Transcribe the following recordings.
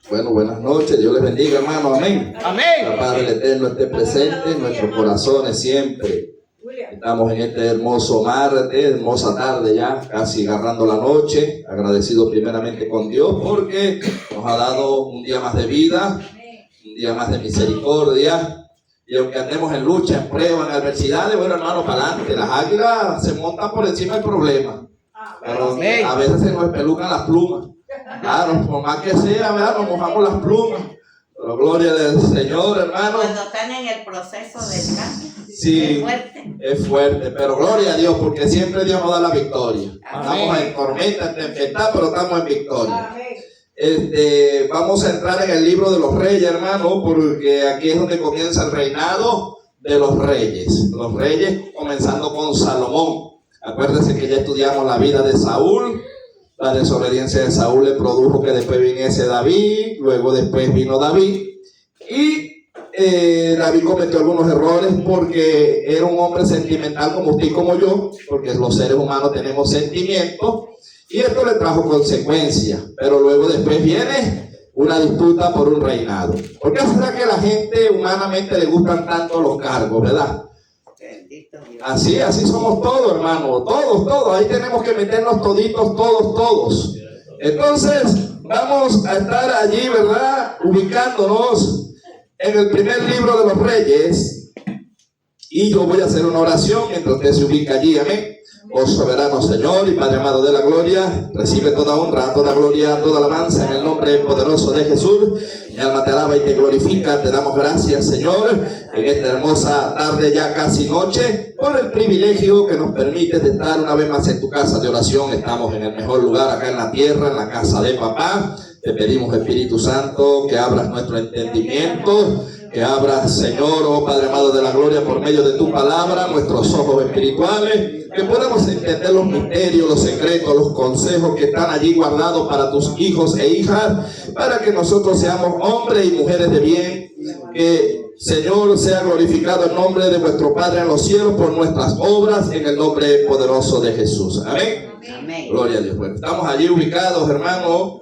Bueno, buenas noches, Dios les bendiga, hermano, amén. Amén. La paz del Eterno esté presente en nuestros corazones siempre. Estamos en este hermoso martes, hermosa tarde ya, casi agarrando la noche, agradecidos primeramente con Dios porque nos ha dado un día más de vida, un día más de misericordia. Y aunque andemos en lucha, en prueba, en adversidades, bueno, hermano, para adelante. Las águilas se montan por encima del problema, pero a veces se nos espelucan las plumas. Claro, por más que sea, ¿verdad? Nos mojamos las plumas. Pero gloria del Señor, hermano. Cuando están en el proceso del cambio, sí, es fuerte. Es fuerte, pero gloria a Dios, porque siempre Dios nos da la victoria. Amén. Estamos en tormenta, en tempestad, pero estamos en victoria. Vamos a entrar en el libro de los reyes, hermano, porque aquí es donde comienza el reinado de los reyes. Los reyes comenzando con Salomón. Acuérdense que ya estudiamos la vida de Saúl. La desobediencia de Saúl le produjo que después viniese David, luego después vino David. Y David cometió algunos errores porque era un hombre sentimental como usted y como yo, porque los seres humanos tenemos sentimientos, y esto le trajo consecuencias. Pero luego después viene una disputa por un reinado. ¿Por qué será que a la gente humanamente le gustan tanto los cargos, verdad? Así somos todos, hermano, todos, ahí tenemos que meternos toditos, todos. Entonces, vamos a estar allí, ¿verdad? Ubicándonos en el primer libro de los reyes, y yo voy a hacer una oración mientras usted se ubica allí, amén. Oh soberano Señor y Padre amado de la gloria, recibe toda honra, toda gloria, toda alabanza en el nombre poderoso de Jesús. Mi alma te alaba y te glorifica. Te damos gracias, Señor, en esta hermosa tarde, ya casi noche, por el privilegio que nos permite de estar una vez más en tu casa de oración. Estamos en el mejor lugar acá en la tierra, en la casa de papá. Te pedimos, Espíritu Santo, que abras nuestro entendimiento, que abras, Señor, oh Padre amado de la gloria, por medio de tu palabra, nuestros ojos espirituales, que podamos entender los misterios, los secretos, los consejos que están allí guardados para tus hijos e hijas, para que nosotros seamos hombres y mujeres de bien. Que, Señor, sea glorificado el nombre de vuestro Padre en los cielos por nuestras obras, en el nombre poderoso de Jesús. Amén. Amén. Gloria a Dios. Bueno, estamos allí ubicados, hermano.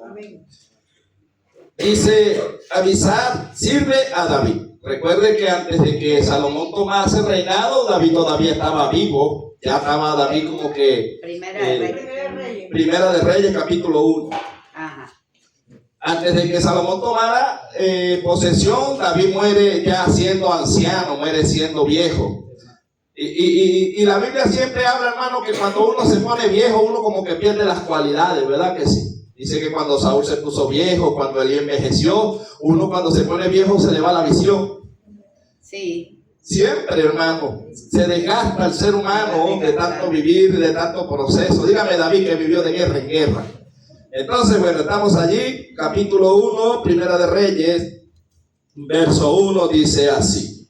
Dice, Abisar sirve a David. Recuerde que antes de que Salomón tomase el reinado, David todavía estaba vivo. Ya estaba David como que... Primera de Reyes, capítulo 1. Ajá. Antes de que Salomón tomara posesión, David muere ya siendo anciano, muere siendo viejo. Y la Biblia siempre habla, hermano, que cuando uno se pone viejo, uno como que pierde las cualidades, ¿verdad que sí? Dice que cuando Saúl se puso viejo, cuando él envejeció, uno cuando se pone viejo se le va la visión. Sí. Siempre, hermano, se desgasta el ser humano de tanto vivir, de tanto proceso. Dígame, David, que vivió de guerra en guerra. Entonces, bueno, estamos allí, capítulo 1, Primera de Reyes, verso 1, dice así.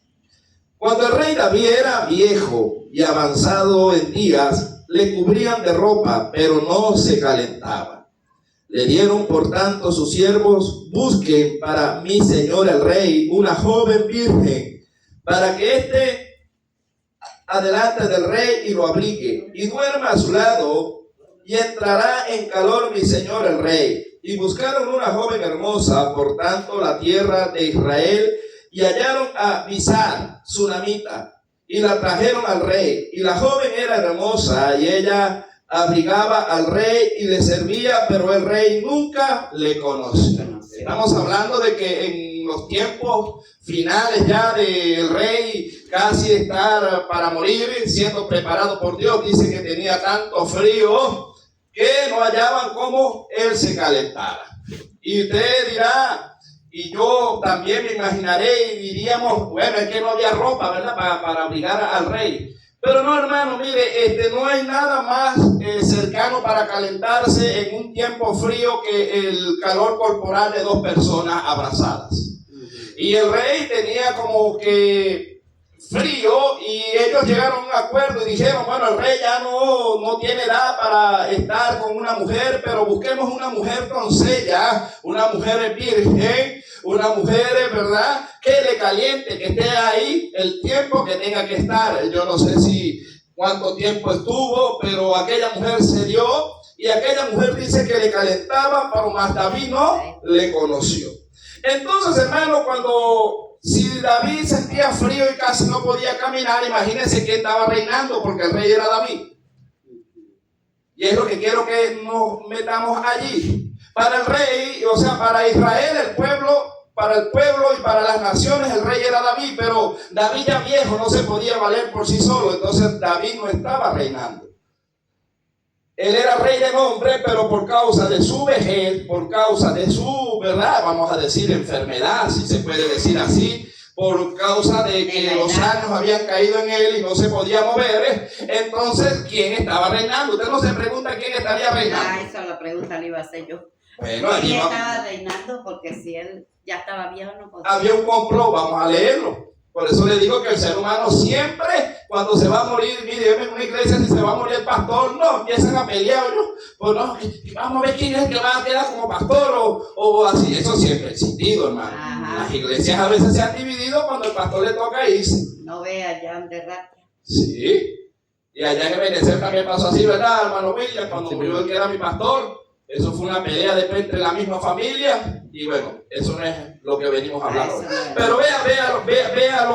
Cuando el rey David era viejo y avanzado en días, le cubrían de ropa, pero no se calentaba. Le dieron por tanto sus siervos: busquen para mi señor el rey una joven virgen, para que esté adelante del rey y lo abrigue, y duerma a su lado, y entrará en calor mi señor el rey. Y buscaron una joven hermosa por tanto la tierra de Israel, y hallaron a Abisar, sunamita, y la trajeron al rey. Y la joven era hermosa, y ella abrigaba al rey y le servía, pero el rey nunca le conoció. Estamos hablando de que en los tiempos finales ya del rey casi estar para morir, siendo preparado por Dios, dice que tenía tanto frío que no hallaban cómo él se calentara. Y usted dirá, y yo también me imaginaré y diríamos, bueno, es que no había ropa, ¿verdad?, para abrigar al rey. Pero no, hermano, mire, no hay nada más cercano para calentarse en un tiempo frío que el calor corporal de dos personas abrazadas. Y el rey tenía como que frío, y ellos llegaron a un acuerdo y dijeron, bueno, el rey ya no tiene edad para estar con una mujer, pero busquemos una mujer doncella, una mujer virgen, una mujer, ¿verdad?, que le caliente, que esté ahí el tiempo que tenga que estar. Yo no sé si cuánto tiempo estuvo, pero aquella mujer se dio, y aquella mujer dice que le calentaba, pero más David no le conoció. Entonces, hermano, si David sentía frío y casi no podía caminar, imagínense que estaba reinando, porque el rey era David. Y es lo que quiero que nos metamos allí. Para el rey, o sea, para Israel, para el pueblo y para las naciones, el rey era David, pero David ya viejo no se podía valer por sí solo, entonces David no estaba reinando. Él era rey de nombre, pero por causa de su vejez, por causa de su, ¿verdad? Vamos a decir enfermedad, si se puede decir así, por causa de que los años habían caído en él y no se podía mover. Entonces, ¿quién estaba reinando? Usted no se pregunta quién estaría reinando. Esa la pregunta la iba a hacer yo. Bueno, ¿Quién estaba reinando? Porque si él ya estaba viejo no podía. Había un complot, vamos a leerlo. Por eso le digo que el ser humano siempre, cuando se va a morir, mire, en una iglesia, si se va a morir el pastor, no, empiezan a pelear, ¿no? Pues no, vamos a ver quién es el que va a quedar como pastor o así. Eso siempre ha existido, hermano. Ajá. Las iglesias a veces se han dividido cuando el pastor le toca irse. No vea allá donde rata. Sí. Y allá en Benecer también pasó así, ¿verdad, hermano William? Cuando murió el que era mi pastor. Eso fue una pelea después entre la misma familia y bueno, eso no es lo que venimos a hablar hoy. Pero vea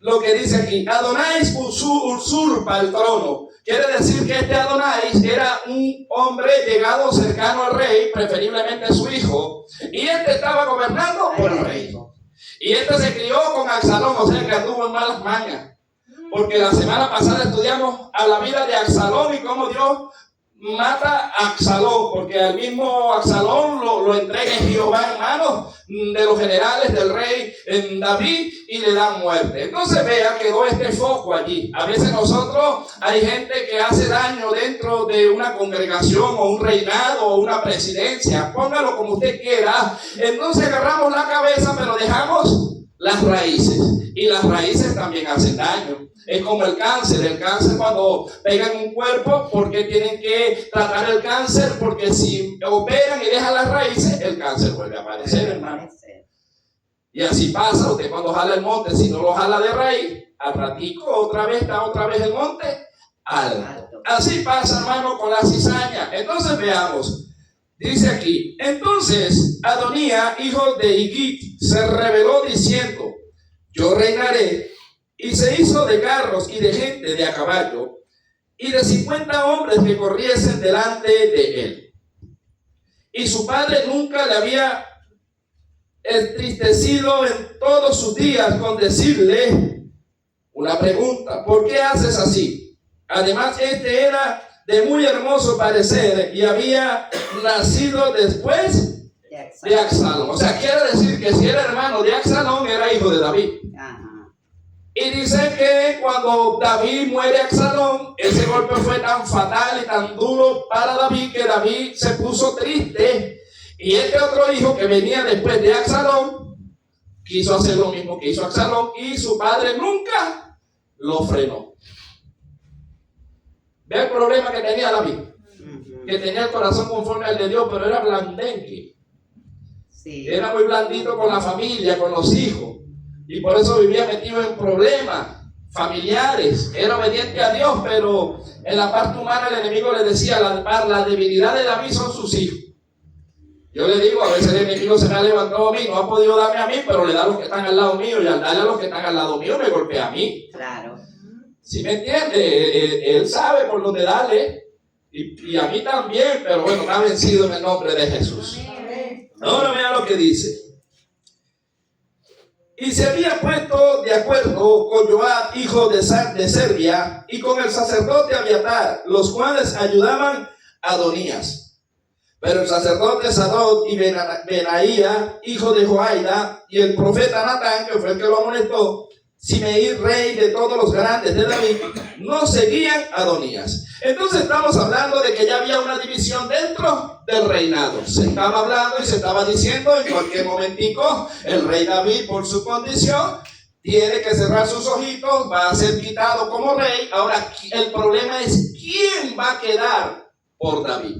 lo que dice aquí. Adonais usurpa el trono. Quiere decir que este Adonais era un hombre llegado cercano al rey, preferiblemente su hijo, y este estaba gobernando por el rey. Y este se crió con Absalón, o sea que anduvo en malas mañas. Porque la semana pasada estudiamos a la vida de Absalón y cómo Dios mata a Absalón, porque al mismo Absalón lo entrega Jehová en manos de los generales del rey David y le dan muerte. Entonces vea, quedó este foco allí. A veces nosotros, hay gente que hace daño dentro de una congregación o un reinado o una presidencia, póngalo como usted quiera. Entonces agarramos la cabeza pero dejamos las raíces, y las raíces también hacen daño. Es como el cáncer cuando pega en un cuerpo, porque tienen que tratar el cáncer, porque si operan y dejan las raíces, el cáncer vuelve a aparecer, hermano. Y así pasa, usted cuando jala el monte, si no lo jala de raíz, al ratico otra vez el monte alto. Así pasa, hermano, con la cizaña. Entonces veamos, dice aquí, entonces Adonía, hijo de Higit, se rebeló diciendo, yo reinaré. Y se hizo de carros y de gente de a caballo y de 50 hombres que corriesen delante de él. Y su padre nunca le había entristecido en todos sus días con decirle una pregunta: ¿por qué haces así? Además, este era de muy hermoso parecer y había nacido después de Absalón. O sea, quiere decir que si era hermano de Absalón, era hijo de David. Y dice que cuando David muere a Absalón, ese golpe fue tan fatal y tan duro para David que David se puso triste. Y este otro hijo que venía después de Absalón quiso hacer lo mismo que hizo Absalón y su padre nunca lo frenó. Ve el problema que tenía David, que tenía el corazón conforme al de Dios, pero era blandengue. Sí. Era muy blandito con la familia, con los hijos. Y por eso vivía metido en problemas familiares. Era obediente a Dios, pero en la parte humana el enemigo le decía, la debilidad de David son sus hijos. Yo le digo, a veces el enemigo se me ha levantado a mí, no ha podido darme a mí, pero le da a los que están al lado mío, y al darle a los que están al lado mío me golpea a mí. Claro. ¿Sí me entiende? Él sabe por dónde darle, y a mí también, pero bueno, me ha vencido en el nombre de Jesús. Ahora vea lo que dice. Y se había puesto de acuerdo con Joab, hijo de Serbia, y con el sacerdote Abiatar, los cuales ayudaban a Adonías. Pero el sacerdote Sadok y Benaía, hijo de Joaida, y el profeta Natán, que fue el que lo amonestó, Simei, rey de todos los grandes de David, no seguían a Adonías. Entonces estamos hablando de que ya había una división dentro del reinado. Se estaba hablando y se estaba diciendo en cualquier momentico, el rey David, por su condición, tiene que cerrar sus ojitos, va a ser quitado como rey. Ahora el problema es quién va a quedar por David.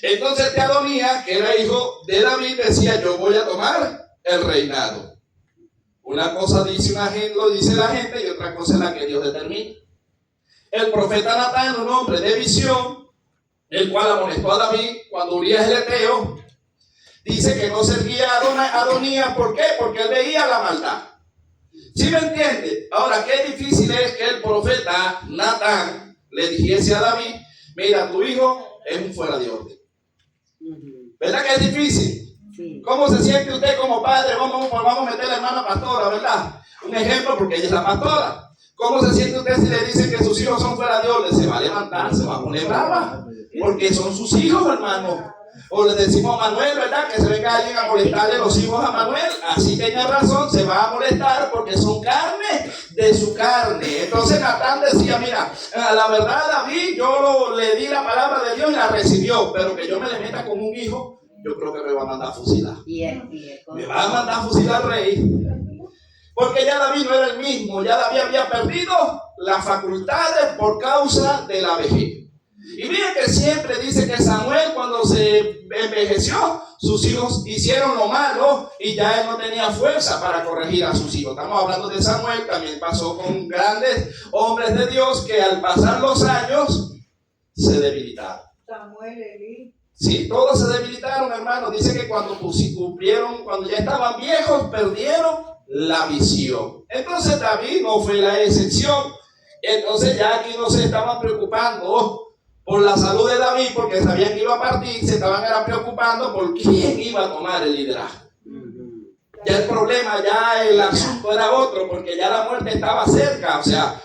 Entonces este Adonías, que era hijo de David, decía, yo voy a tomar el reinado. Una cosa lo dice la gente y otra cosa es la que Dios determina. El profeta Natán, un hombre de visión, el cual amonestó a David cuando Urías el Eteo dice que no servía a Adonías. ¿Por qué? Porque él veía la maldad. ¿Sí me entiende? Ahora, qué difícil es que el profeta Natán le dijese a David: mira, tu hijo es un fuera de orden. ¿Verdad que es difícil? Sí. ¿Cómo se siente usted como padre? Vamos a meter a la hermana pastora, ¿verdad? Un ejemplo, porque ella es la pastora. ¿Cómo se siente usted si le dicen que sus hijos son fuera de orden? Se va a levantar, se va a poner brava, porque son sus hijos, hermano. O le decimos a Manuel, ¿verdad? Que se venga alguien a molestarle los hijos a Manuel. Así tenga razón, se va a molestar porque son carne de su carne. Entonces Natán decía: mira, la verdad, David, yo le di la palabra de Dios y la recibió, pero que yo me le meta con un hijo, yo creo que me va a mandar a fusilar. Me va a mandar a fusilar al rey. Porque ya David no era el mismo, ya David había perdido las facultades por causa de la vejez. Y miren que siempre dice que Samuel, cuando se envejeció, sus hijos hicieron lo malo y ya él no tenía fuerza para corregir a sus hijos. Estamos hablando de Samuel, también pasó con grandes hombres de Dios que al pasar los años se debilitaron. Samuel, Elí. Sí, todos se debilitaron, hermano. Dice que cuando cuando ya estaban viejos, perdieron la visión. Entonces David no fue la excepción. Entonces ya aquí no se estaban preocupando por la salud de David, porque sabían que iba a partir, se estaban preocupando por quién iba a tomar el liderazgo. Ya el problema, ya el asunto era otro, porque ya la muerte estaba cerca. O sea,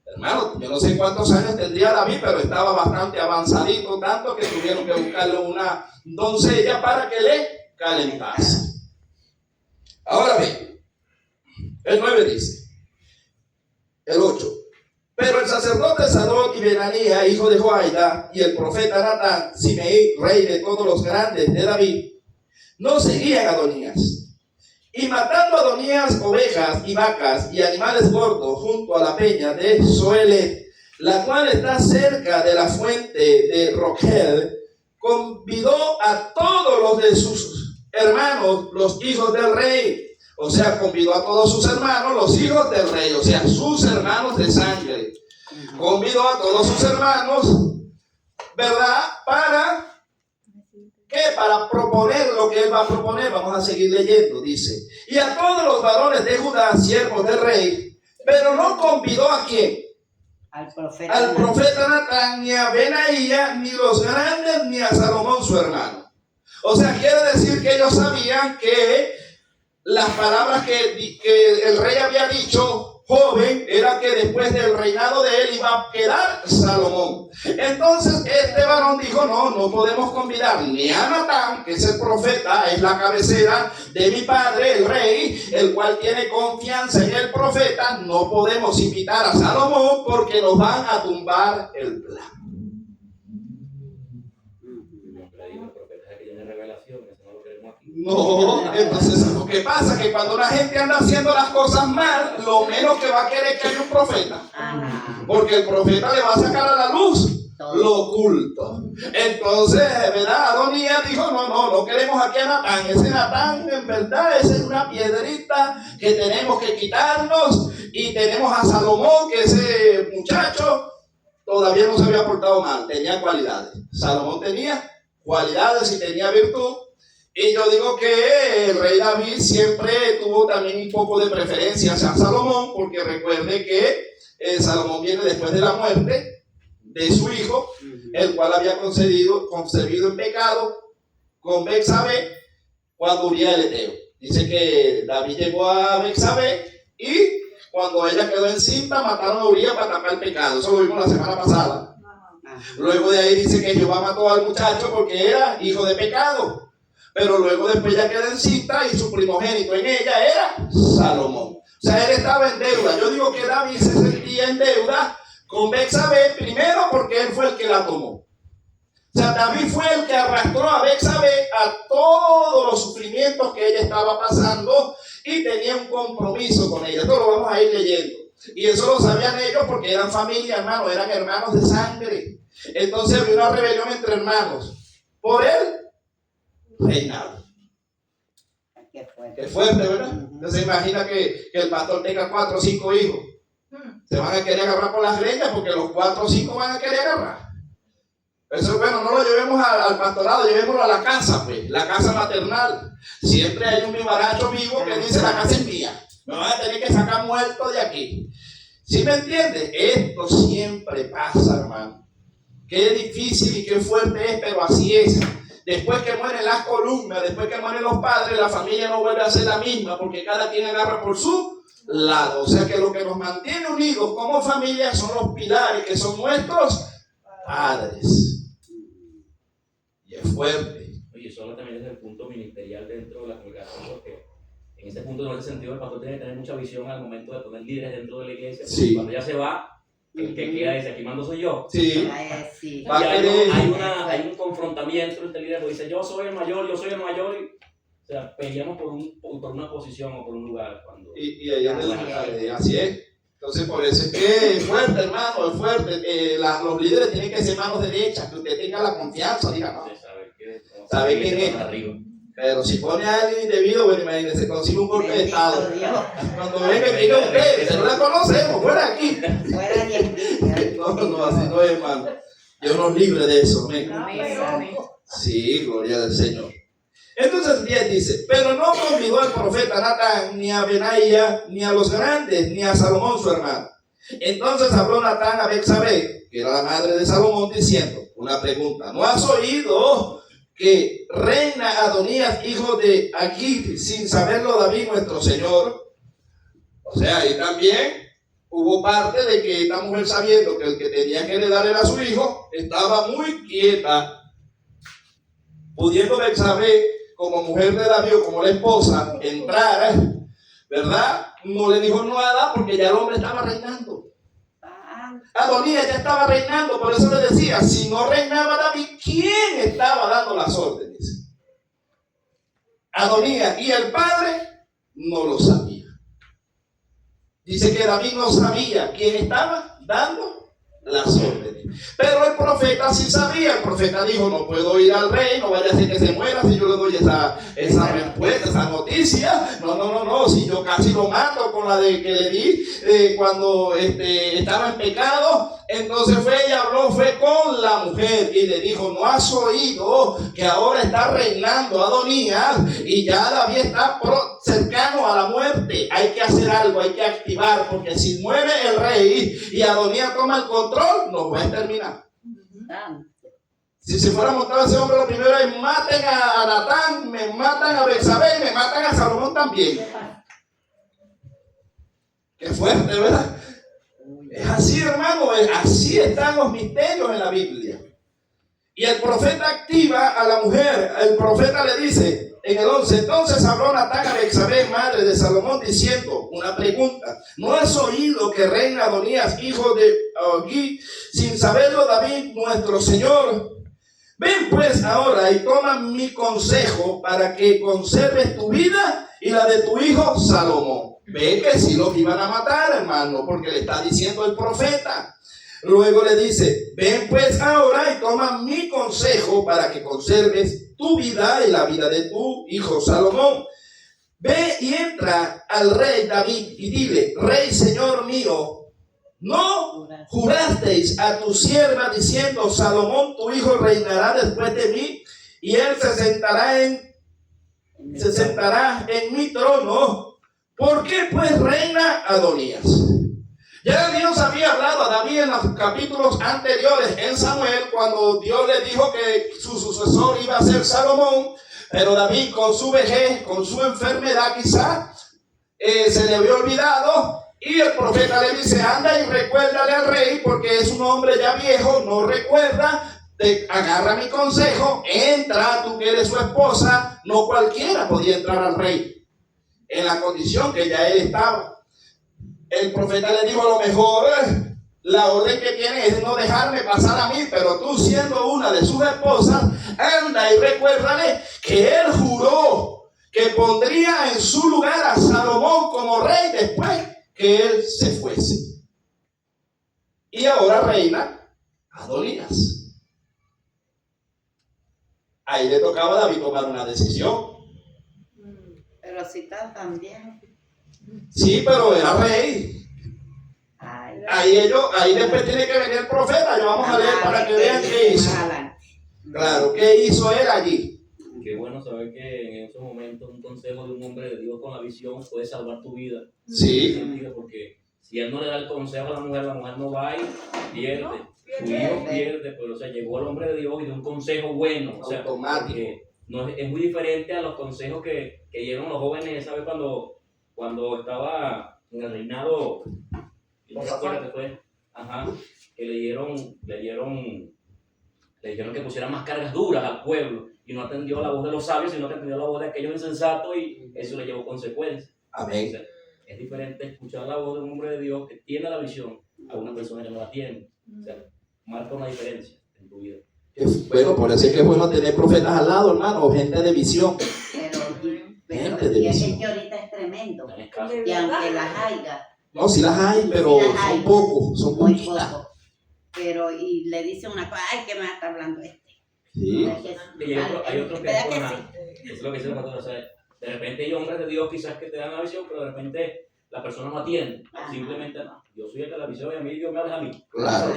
hermano, yo no sé cuántos años tendría David, pero estaba bastante avanzadito, tanto que tuvieron que buscarle una doncella para que le calentase. Ahora bien, el 9 dice, el 8. Pero el sacerdote Sadoc y Benanías, hijo de Joiada, y el profeta Natán, Simei, rey de todos los grandes de David, no seguían a Adonías. Y matando a Adonías ovejas y vacas y animales gordos junto a la peña de Zoelet, la cual está cerca de la fuente de Rogel, convidó a todos los de sus hermanos, los hijos del rey. O sea, convidó a todos sus hermanos, los hijos del rey, o sea, sus hermanos de sangre. Convidó a todos sus hermanos, ¿verdad? ¿Para qué? Para proponer lo que él va a proponer. Vamos a seguir leyendo, dice. Y a todos los varones de Judá, siervos del rey, pero no convidó ¿a quién? Al profeta Natán, ni a Benaía, ni los grandes, ni a Salomón su hermano. O sea, quiere decir que ellos sabían que las palabras que el rey había dicho, joven, era que después del reinado de él iba a quedar Salomón. Entonces este varón dijo: no podemos convidar ni a Natán, que es el profeta, es la cabecera de mi padre, el rey, el cual tiene confianza en el profeta. No podemos invitar a Salomón porque nos van a tumbar el plan. No, entonces lo que pasa es que cuando la gente anda haciendo las cosas mal, lo menos que va a querer es que haya un profeta. Porque el profeta le va a sacar a la luz lo oculto. Entonces, ¿verdad? Adonías dijo: no queremos aquí a Natán. Ese Natán, en verdad, esa es una piedrita que tenemos que quitarnos. Y tenemos a Salomón, que ese muchacho todavía no se había portado mal, tenía cualidades. Salomón tenía cualidades y tenía virtud. Y yo digo que el rey David siempre tuvo también un poco de preferencia hacia Salomón, porque recuerde que Salomón viene después de la muerte de su hijo, el cual había concebido en pecado con Betsabé cuando Uría el Eteo. Dice que David llegó a Betsabé y cuando ella quedó encinta mataron a Uría para tapar el pecado. Eso lo vimos la semana pasada. Luego de ahí dice que Jehová mató al muchacho porque era hijo de pecado. Pero luego después ya quedó encinta y su primogénito en ella era Salomón. O sea, él estaba en deuda. Yo digo que David se sentía en deuda con Betsabé, primero porque él fue el que la tomó. O sea, David fue el que arrastró a Betsabé a todos los sufrimientos que ella estaba pasando y tenía un compromiso con ella. Esto lo vamos a ir leyendo. Y eso lo sabían ellos porque eran familia, hermanos, eran hermanos de sangre. Entonces había una rebelión entre hermanos. Por él reinado. Qué fuerte, ¿verdad? Entonces se imagina que el pastor tenga 4 o 5 hijos. Se van a querer agarrar por las greñas porque los 4 o 5 van a querer agarrar. Eso es bueno, no lo llevemos al pastorado, llevémoslo a la casa, pues, la casa maternal. Siempre hay un vivaracho vivo que dice: la casa es mía, me van a tener que sacar muerto de aquí. ¿Sí me entiendes? Esto siempre pasa, hermano. Qué difícil y qué fuerte es, pero así es. Después que mueren las columnas, después que mueren los padres, la familia no vuelve a ser la misma, porque cada quien agarra por su lado. O sea que lo que nos mantiene unidos como familia son los pilares, que son nuestros padres. Y es fuerte. Oye, solo también es el punto ministerial dentro de la congregación, porque en ese punto, en ese sentido, el pastor tiene que tener mucha visión al momento de poner líderes dentro de la iglesia. Sí. Cuando ya se va, el que queda dice: aquí mando soy yo. Sí. Sí. Va a Ya querer. hay un confrontamiento entre líderes que dice: yo soy el mayor, yo soy el mayor. Y, o sea, peleamos por una posición o por un lugar. Y ahí así es. Entonces, por eso es que es fuerte, hermano, es fuerte. Los líderes tienen que ser manos derechas, que usted tenga la confianza, diga, no. ¿Sabe quién es? Pero si pone a alguien indebido, bueno, imagínese, consigue un golpe de estado. Cuando venga y diga usted, que no la conocemos, fuera de aquí. Fuera de aquí. No, así no es, hermano. Dios nos libre de eso, amén. Amén. Sí, gloria al Señor. Entonces 10 dice: pero no convidó al profeta Natán, ni a Benaía, ni a los grandes, ni a Salomón su hermano. Entonces habló Natán a Betsabé, que era la madre de Salomón, diciendo, una pregunta: ¿no has oído que reina Adonías, hijo de Agit, sin saberlo David nuestro Señor? O sea, ahí también hubo parte de que esta mujer, sabiendo que el que tenía que heredar era su hijo, estaba muy quieta, pudiendo Betsabé, como mujer de David o como la esposa, entrar, ¿verdad? No le dijo nada porque ya el hombre estaba reinando. Adonías ya estaba reinando, por eso le decía: si no reinaba David, ¿quién estaba dando las órdenes? Adonías, y el padre no lo sabía. Dice que David no sabía quién estaba dando las órdenes. Pero el profeta sí sabía. El profeta dijo: no puedo ir al rey, no vaya a ser que se muera si yo le doy esa respuesta, esa noticia. No, si yo casi lo mato con la de que le di cuando estaba en pecado. Entonces fue y habló, fue con la mujer y le dijo: ¿no has oído que ahora está reinando Adonías y ya David está cercano a la muerte? Hay que hacer algo, hay que activar, porque si muere el rey y Adonías toma el control, nos va a exterminar. Si se fuera montado ese hombre, lo primero es: maten a Natán, me matan a Betsabé y me matan a Salomón también. Qué fuerte, ¿verdad? Es así, hermano, así están los misterios en la Biblia. Y el profeta activa a la mujer. El profeta le dice en el 11: entonces habló Natán a Betsabé, madre de Salomón, diciendo, una pregunta: ¿no has oído que reina Adonías, hijo de Agit, sin saberlo David nuestro Señor? Ven pues ahora y toma mi consejo para que conserves tu vida y la de tu hijo Salomón. Ve que si los iban a matar, hermano, porque le está diciendo el profeta. Luego le dice: ven pues ahora y toma mi consejo para que conserves tu vida y la vida de tu hijo Salomón. Ve y entra al rey David y dile: rey, señor mío, ¿no jurasteis a tu sierva diciendo: Salomón tu hijo reinará después de mí y él se sentará en mi trono? ¿Por qué pues reina Adonías? Ya Dios había hablado a David en los capítulos anteriores en Samuel, cuando Dios le dijo que su sucesor iba a ser Salomón, pero David, con su vejez, con su enfermedad quizá, se le había olvidado. Y el profeta le dice: anda y recuérdale al rey, porque es un hombre ya viejo, no recuerda, agarra mi consejo, entra, tú que eres su esposa. No cualquiera podía entrar al rey en la condición que ya él estaba. El profeta le dijo: a lo mejor la orden que tiene es no dejarme pasar a mí, pero tú, siendo una de sus esposas, anda y recuérdale que él juró que pondría en su lugar a Salomón como rey después que él se fuese. Y ahora reina Adonías. Ahí le tocaba a David tomar una decisión. Pero si está también. Sí, pero era rey. Ahí después tiene que venir el profeta. Yo vamos a leer para que vean qué hizo. Claro, ¿qué hizo él allí? Qué bueno saber que en esos momentos un consejo de un hombre de Dios con la visión puede salvar tu vida. Sí. Porque si él no le da el consejo a la mujer no va y pierde. Su hijo pierde, pero o sea, llegó el hombre de Dios y dio un consejo bueno. O sea, Automático. No es muy diferente a los consejos que dieron los jóvenes, ¿sabes? Cuando estaba en el reinado, ¿no te acuerdas que fue? Ajá, que le dijeron que pusieran más cargas duras al pueblo y no atendió la voz de los sabios, sino que atendió la voz de aquellos insensatos y eso le llevó consecuencias. Amén. O sea, es diferente escuchar la voz de un hombre de Dios que tiene la visión a una persona que no la tiene. O sea, marca una diferencia en tu vida. Bueno, por eso es que es bueno tener profetas al lado, hermano, gente de visión. Gente de y es visión. que ahorita es tremendo. Tan escaso. Y aunque las haya, No, sí las hay, pero Sí las hay. son pocos, son muy poquitas. poco. Pero, y le dice una cosa, ay, ¿qué me está hablando este? Sí. Es que- Y hay otros que ¿verdad es que con sí? eso es lo que dice el pastor, o sea, de repente hay hombres de Dios quizás que te dan la visión, pero de repente la persona no atiende, Ajá. simplemente no. Yo soy el de la visión y a mí Dios me habla a mí. Claro.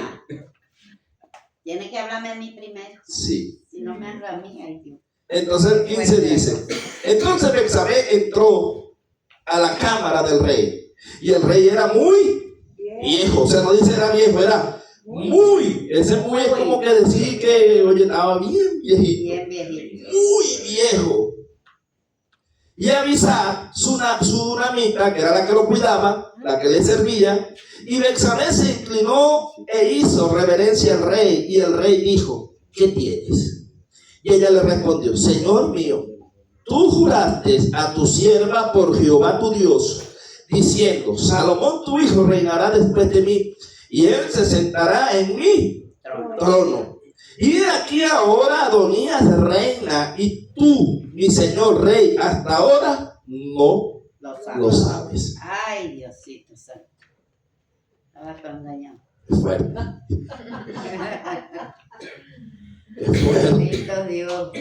Tiene que hablarme a mí primero. Sí. Si no me habla a mí, ay Dios. Entonces el 15 dice, entonces Betsabé entró a la cámara del rey y el rey era muy viejo, o sea, no dice era viejo, era muy, ese muy es como que decir que, oye, estaba bien viejito, Bien viejito. muy viejo. Y Abisag, su unamita, que era la que lo cuidaba, la que le servía, y Betsabé se inclinó e hizo reverencia al rey, y el rey dijo, ¿qué tienes? Y ella le respondió, Señor mío, tú juraste a tu sierva por Jehová tu Dios, diciendo, Salomón tu hijo reinará después de mí, y él se sentará en mi trono. Y de aquí ahora Adonías reina, y tú, mi señor rey, hasta ahora no lo sabes. Ay, Diosito santo. Estaba condañado. Es fuerte, es fuerte. Bendito Dios.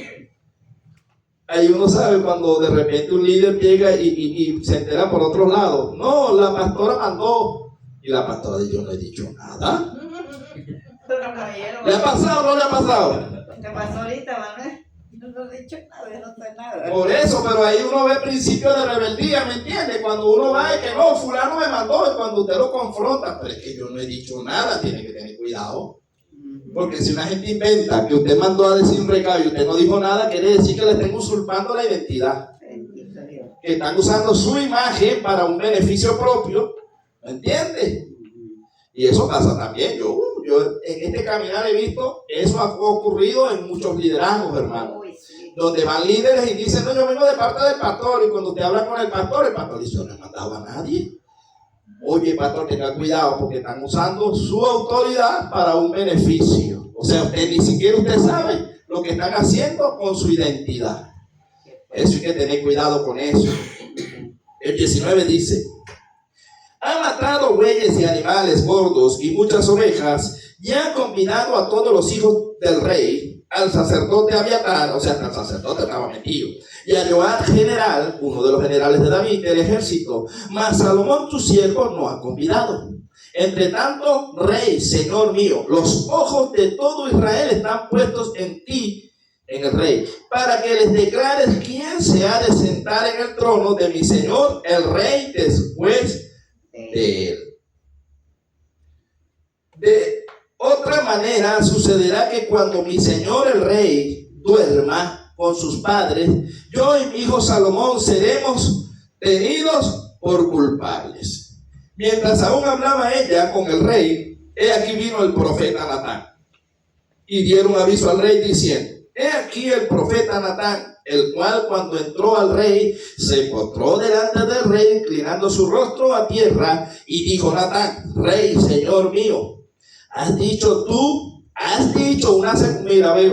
Ahí uno sabe cuando de repente un líder llega y se entera por otro lado. No, la pastora mandó. Y la pastora dice, yo no he dicho nada. ¿Le ha pasado o no le ha pasado? ¿Qué pasó ahorita, Manuel? Yo no he dicho nada, yo no sé nada. Por eso, pero ahí uno ve principio de rebeldía, ¿me entiende? Cuando uno va y que no, fulano me mandó, y cuando usted lo confronta, pero es que yo no he dicho nada, tiene que tener cuidado. Porque si una gente inventa que usted mandó a decir un recado y usted no dijo nada, quiere decir que le están usurpando la identidad. Bendito Dios. Que están usando su imagen para un beneficio propio, ¿me entiende? Y eso pasa también. Yo en este caminar he visto, eso ha ocurrido en muchos liderazgos, hermano. Uy, sí. Donde van líderes y dicen, no, yo vengo de parte del pastor. Y cuando usted habla con el pastor dice, yo no he mandado a nadie. Oye, pastor, tenga cuidado porque están usando su autoridad para un beneficio. O sea, usted ni siquiera usted sabe lo que están haciendo con su identidad. Eso hay que tener cuidado con eso. El 19 dice, ha matado bueyes y animales gordos y muchas ovejas y ha combinado a todos los hijos del rey, al sacerdote Abiatar, o sea, hasta el sacerdote estaba metido, y a Joab general, uno de los generales de David, del ejército, mas Salomón tu siervo no ha convidado. Entre tanto, rey, señor mío, los ojos de todo Israel están puestos en ti, en el rey, para que les declares quién se ha de sentar en el trono de mi señor, el rey, después de él. De otra manera, sucederá que cuando mi señor el rey duerma con sus padres, yo y mi hijo Salomón seremos tenidos por culpables. Mientras aún hablaba ella con el rey, he aquí vino el profeta Natán, y dieron aviso al rey diciendo, he aquí el profeta Natán, el cual cuando entró al rey, se postró delante del rey, inclinando su rostro a tierra, y dijo Natán, rey, señor mío, has dicho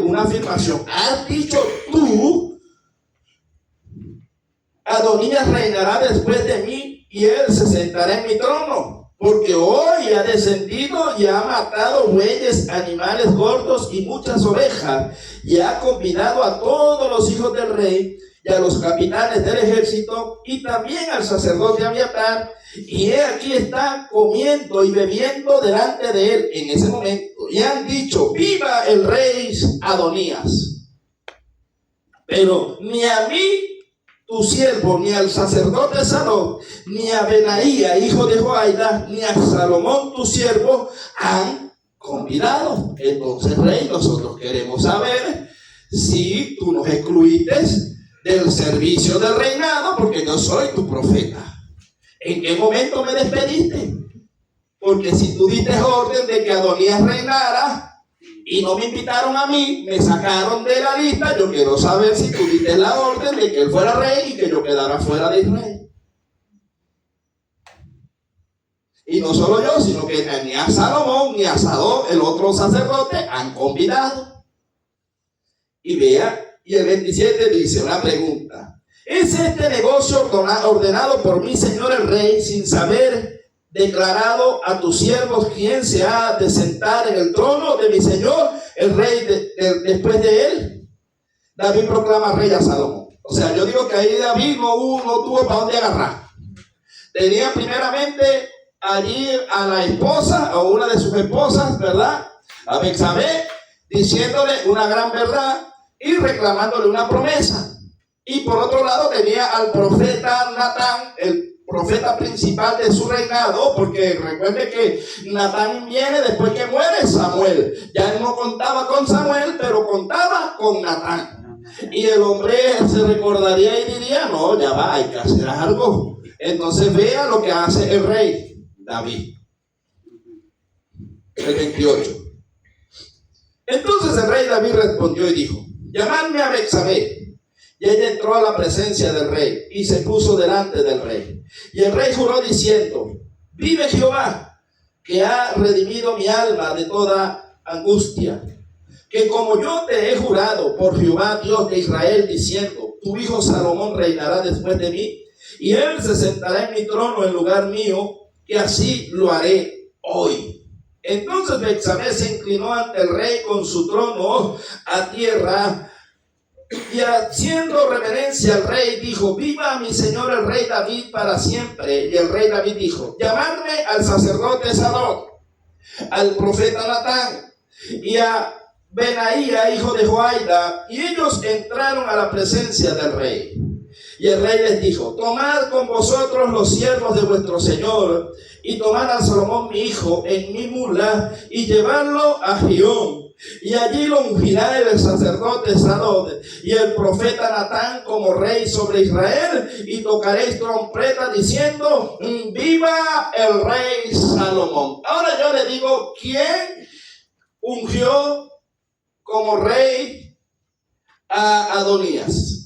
una afirmación, has dicho tú, Adonías reinará después de mí, y él se sentará en mi trono, porque hoy ha descendido y ha matado bueyes, animales gordos y muchas ovejas, y ha convidado a todos los hijos del rey, y a los capitanes del ejército, y también al sacerdote Abiatar, y he aquí están comiendo y bebiendo delante de él en ese momento, y han dicho: viva el rey Adonías. Pero ni a mí, tu siervo, ni al sacerdote Sadok, ni a Benaía, hijo de Joiada, ni a Salomón, tu siervo, han convidado. Entonces, rey, nosotros queremos saber si tú nos excluiste del servicio del reinado, porque yo soy tu profeta. ¿En qué momento me despediste? Porque si tú diste orden de que Adonías reinara y no me invitaron a mí, me sacaron de la lista, yo quiero saber si tú diste la orden de que él fuera rey y que yo quedara fuera de Israel. Y no solo yo, sino que ni a Salomón ni a Sadok, el otro sacerdote, han convidado. Y vea, y el 27 dice una pregunta: ¿es este negocio ordenado por mi señor el rey, sin saber declarado a tus siervos quién se ha de sentar en el trono de mi señor el rey después de él? David proclama rey a Salomón. O sea, yo digo que ahí David no tuvo para dónde agarrar. Tenía primeramente allí a la esposa, o una de sus esposas, ¿verdad?, a Betsabé, diciéndole una gran verdad y reclamándole una promesa. Y por otro lado tenía al profeta Natán, el profeta principal de su reinado, porque recuerde que Natán viene después que muere Samuel. Ya él no contaba con Samuel, pero contaba con Natán. Y el hombre se recordaría y diría: no, ya va, hay que hacer algo. Entonces vea lo que hace el rey David. El 28. Entonces el rey David respondió y dijo: llamadme a Betsabé. Y ella entró a la presencia del rey y se puso delante del rey. Y el rey juró diciendo: vive Jehová, que ha redimido mi alma de toda angustia, que como yo te he jurado por Jehová Dios de Israel, diciendo: tu hijo Salomón reinará después de mí, y él se sentará en mi trono en lugar mío, que así lo haré hoy. Entonces Betsabé se inclinó ante el rey con su trono a tierra, y haciendo reverencia al rey dijo: viva mi señor el rey David para siempre. Y el rey David dijo: llamadme al sacerdote Sadok, al profeta Natán y a Benaía, hijo de Joiada. Y ellos entraron a la presencia del rey. Y el rey les dijo: tomad con vosotros los siervos de vuestro señor, y tomad a Salomón mi hijo en mi mula, y llevadlo a Gihón. Y allí lo ungirá el sacerdote Sadok y el profeta Natán como rey sobre Israel, y tocaréis trompeta diciendo: viva el rey Salomón. Ahora yo le digo: ¿quién ungió como rey a Adonías?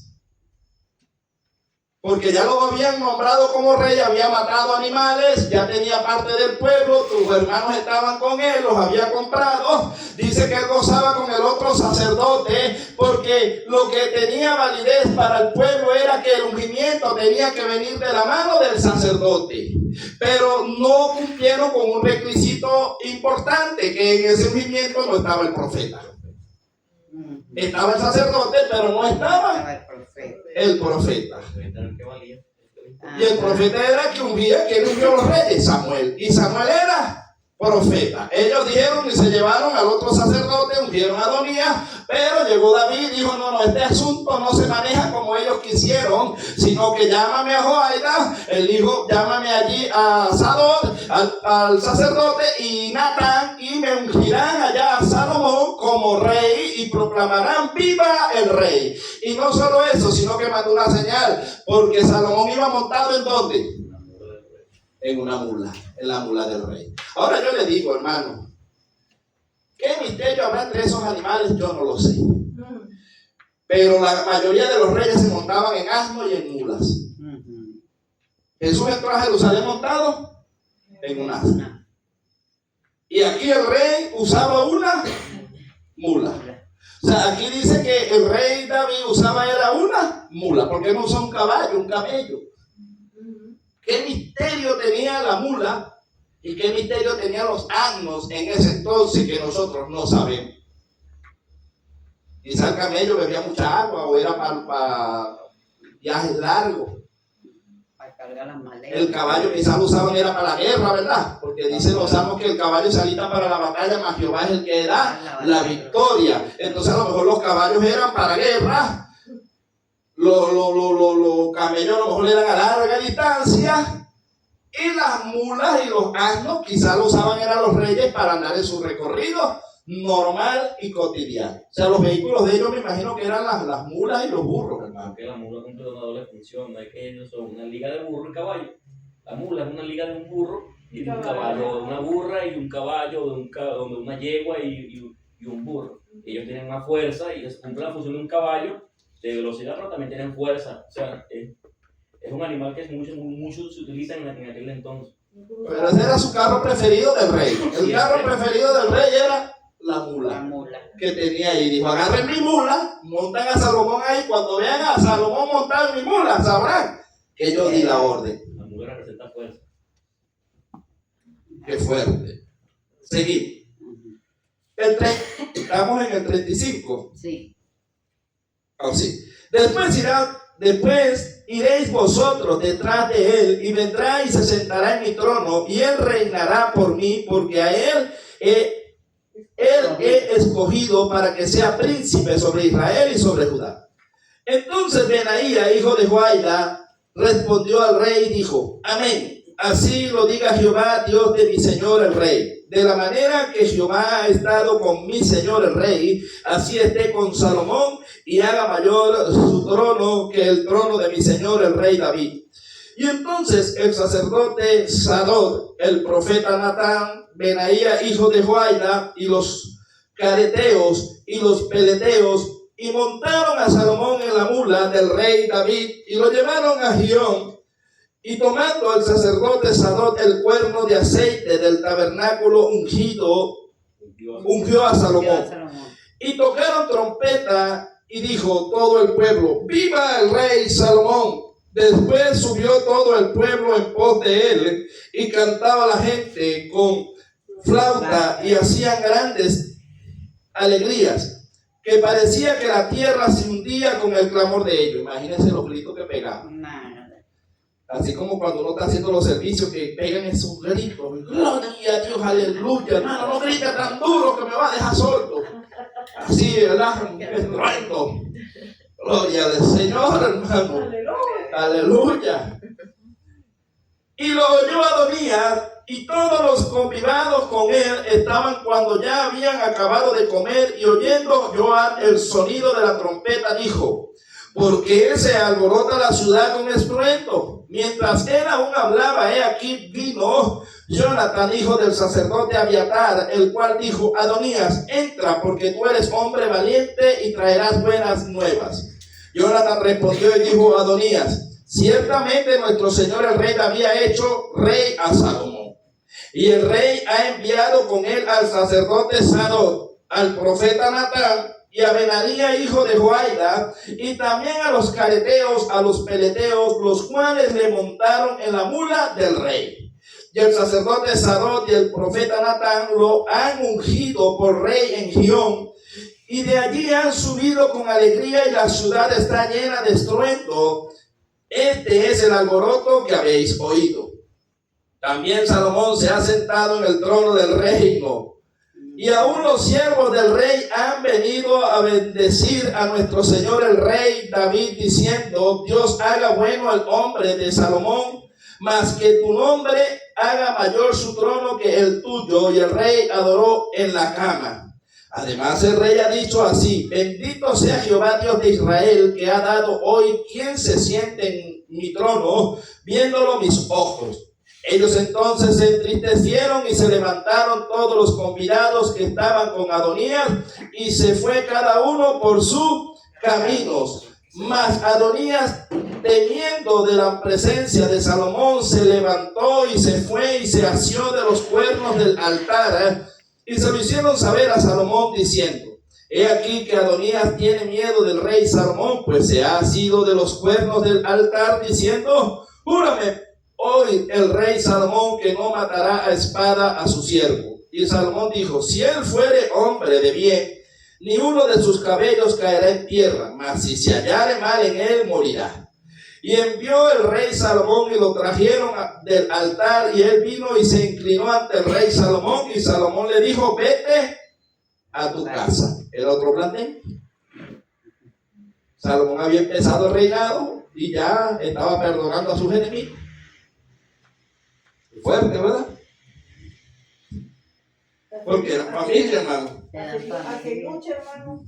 Porque ya lo habían nombrado como rey, había matado animales, ya tenía parte del pueblo, tus hermanos estaban con él, los había comprado. Dice que él gozaba con el otro sacerdote, porque lo que tenía validez para el pueblo era que el ungimiento tenía que venir de la mano del sacerdote. Pero no cumplieron con un requisito importante, que en ese ungimiento no estaba el profeta. Estaba el sacerdote, pero no estaba el profeta. Y el profeta era que ungía, que ungió a los reyes, Samuel. Y Samuel era profeta. Ellos dijeron y se llevaron al otro sacerdote, ungieron a Adonías, pero llegó David y dijo: no, este asunto no se maneja como ellos quisieron, sino que llámame a Joiada. Él dijo: llámame allí a Sadok, al sacerdote, y Natán, y me ungirán allá a Salomón como rey, y proclamarán: viva el rey. Y no solo eso, sino que mandó una señal, porque Salomón iba montado ¿en dónde? En una mula, en la mula del rey. Ahora yo le digo, hermano, ¿qué misterio habrá entre esos animales? Yo no lo sé. Pero la mayoría de los reyes se montaban en asno y en mulas. Jesús entró a Jerusalén montado en un asno. Y aquí el rey usaba una mula. O sea, aquí dice que el rey David usaba era una mula, porque no usaba un caballo, un camello. ¿Qué misterio tenía la mula y qué misterio tenían los asnos en ese entonces que nosotros no sabemos? Quizá el camello bebía mucha agua o era para viajes largos. Para cargar las maletas. El caballo quizás lo usaban era para la guerra, ¿verdad? Porque dicen los salmos que el caballo se alista para la batalla, mas Jehová es el que da la victoria. Entonces a lo mejor los caballos eran para guerra. Los camellos a lo mejor eran a larga distancia, y las mulas y los asnos quizás lo usaban eran los reyes para andar en su recorrido normal y cotidiano. O sea, los vehículos de ellos me imagino que eran las mulas y los burros, hermano. Porque la mula cumple una doble función, no es que ellos son una liga de burro y caballo. La mula es una liga de un burro y de un caballo, de una burra y un caballo, de una yegua y un burro. Ellos tienen una fuerza y ellos cumplen la función de un caballo de velocidad, pero también tienen fuerza. O sea, es un animal que mucho se utiliza en aquel entonces. Pero ese era su carro preferido del rey. El carro preferido del rey era la mula que tenía ahí. Dijo, agarren mi mula, montan a Salomón ahí. Cuando vean a Salomón montar mi mula, sabrán que yo di la orden. La mula representa fuerza. Qué fuerte. Seguimos. Estamos en el 35. Sí. Así. Después iréis vosotros detrás de él, y vendrá y se sentará en mi trono, y él reinará por mí, porque a él he escogido para que sea príncipe sobre Israel y sobre Judá. Entonces Benaía, hijo de Joiada, respondió al rey y dijo, amén, así lo diga Jehová, Dios de mi señor el rey. De la manera que Jehová ha estado con mi señor el rey, así esté con Salomón, y haga mayor su trono que el trono de mi señor el rey David. Y entonces el sacerdote Sadok, el profeta Natán, Benaía hijo de Joiada, y los careteos y los peleteos, y montaron a Salomón en la mula del rey David, y lo llevaron a Gión. Y tomando el sacerdote Sadok el cuerno de aceite del tabernáculo ungió a Salomón. Y tocaron trompeta, y dijo todo el pueblo, ¡viva el rey Salomón! Después subió todo el pueblo en pos de él, y cantaba la gente con flauta, y hacían grandes alegrías, que parecía que la tierra se hundía con el clamor de ellos. Imagínense los gritos que pegaban. Así como cuando uno está haciendo los servicios que pegan esos gritos, gloria a Dios, aleluya, hermano, no grita tan duro que me va a dejar sordo. Así, ¿verdad? Estruendo. Gloria al Señor, hermano. Aleluya. Y lo oyó Adonías, y todos los convidados con él estaban cuando ya habían acabado de comer, y oyendo Joab el sonido de la trompeta, dijo, ¿por qué se alborota la ciudad con estruendo? Mientras él aún hablaba, he aquí vino Jonatán, hijo del sacerdote Abiatar, el cual dijo, Adonías, entra, porque tú eres hombre valiente y traerás buenas nuevas. Jonatán respondió y dijo a Adonías, ciertamente nuestro señor el rey había hecho rey a Salomón, y el rey ha enviado con él al sacerdote Sadok, al profeta Natán, y a Benaía hijo de Joiada, y también a los careteos, a los peleteos, los cuales le montaron en la mula del rey. Y el sacerdote Sadok y el profeta Natán lo han ungido por rey en Gión, y de allí han subido con alegría, y la ciudad está llena de estruendo. Este es el alboroto que habéis oído. También Salomón se ha sentado en el trono del reino, y aún los siervos del rey han venido a bendecir a nuestro señor el rey David, diciendo, Dios haga bueno al hombre de Salomón, mas que tu nombre haga mayor su trono que el tuyo. Y el rey adoró en la cama. Además el rey ha dicho así, bendito sea Jehová Dios de Israel, que ha dado hoy quien se siente en mi trono, viéndolo mis ojos. Ellos entonces se entristecieron y se levantaron todos los convidados que estaban con Adonías, y se fue cada uno por sus caminos. Mas Adonías, temiendo de la presencia de Salomón, se levantó y se fue y se asió de los cuernos del altar, y se lo hicieron saber a Salomón diciendo, he aquí que Adonías tiene miedo del rey Salomón, pues se ha asido de los cuernos del altar, diciendo, júrame hoy el rey Salomón que no matará a espada a su siervo. Y Salomón dijo, si él fuere hombre de bien, ni uno de sus cabellos caerá en tierra, mas si se hallare mal en él, morirá. Y envió el rey Salomón y lo trajeron del altar, y él vino y se inclinó ante el rey Salomón, y Salomón le dijo: vete a tu casa. El otro plantel. Salomón había empezado el reinado y ya estaba perdonando a sus enemigos. Fuerte, ¿verdad? Porque era familia, hermano. Hace mucho, hermano.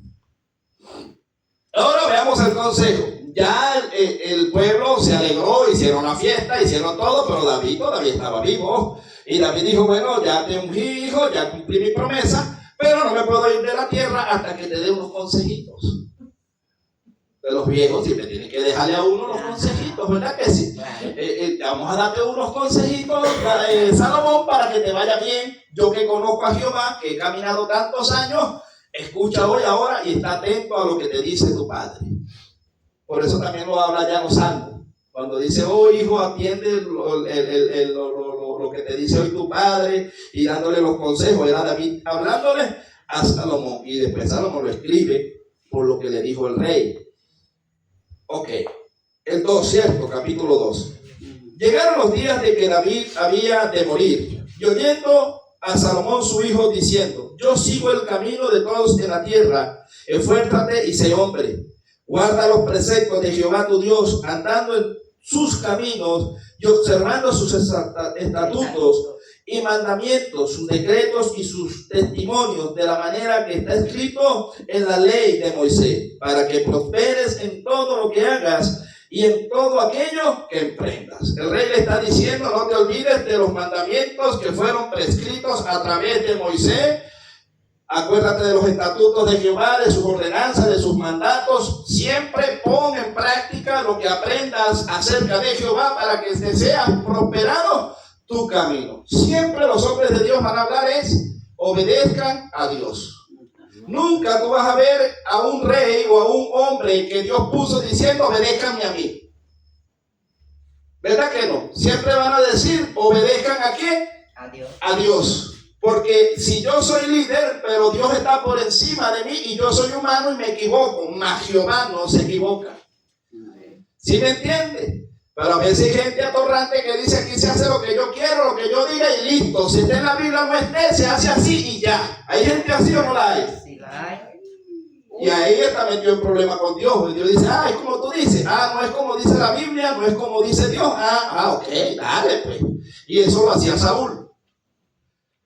Ahora veamos el consejo. Ya el pueblo se alegró, hicieron la fiesta, hicieron todo, pero David todavía estaba vivo. Y David dijo: bueno, ya te ungí, hijo, ya cumplí mi promesa, pero no me puedo ir de la tierra hasta que te dé unos consejitos. De los viejos siempre tienen que dejarle a uno los consejitos, ¿verdad que sí? Vamos a darte unos consejitos, Salomón, para que te vaya bien. Yo que conozco a Jehová, que he caminado tantos años, escucha hoy, ahora, y está atento a lo que te dice tu padre. Por eso también lo habla ya los salmos. Cuando dice: oh hijo, atiende lo que te dice hoy tu padre, y dándole los consejos. Era David hablándole a Salomón, y después Salomón lo escribe por lo que le dijo el rey. Ok, el 2, ¿cierto? Capítulo 2. Llegaron los días de que David había de morir, y oyendo a Salomón su hijo diciendo: yo sigo el camino de todos en la tierra, esfuérzate y sé hombre, guarda los preceptos de Jehová tu Dios, andando en sus caminos y observando sus estatutos y mandamientos, sus decretos y sus testimonios, de la manera que está escrito en la ley de Moisés, para que prosperes en todo lo que hagas y en todo aquello que emprendas. El rey le está diciendo: no te olvides de los mandamientos que fueron prescritos a través de Moisés. Acuérdate de los estatutos de Jehová, de sus ordenanzas, de sus mandatos. Siempre pon en práctica lo que aprendas acerca de Jehová, para que te seas prosperado tu camino. Siempre los hombres de Dios van a hablar obedezcan a Dios. Nunca tú vas a ver a un rey o a un hombre que Dios puso diciendo: obedézcanme a mí. ¿Verdad que no? Siempre van a decir: obedezcan ¿a quién? A Dios. A Dios. Porque si yo soy líder, pero Dios está por encima de mí, y yo soy humano y me equivoco, mas Jehová no se equivoca. ¿Sí me entiende? Pero a veces hay gente atorrante que dice: aquí se hace lo que yo quiero, lo que yo diga, y listo. Si está en la Biblia no esté, se hace así y ya. ¿Hay gente así o no la hay? Sí, la hay. Y ahí está metido en problema con Dios. Y Dios dice: es como tú dices. No es como dice la Biblia, no es como dice Dios. Ok, dale pues. Y eso lo hacía Saúl.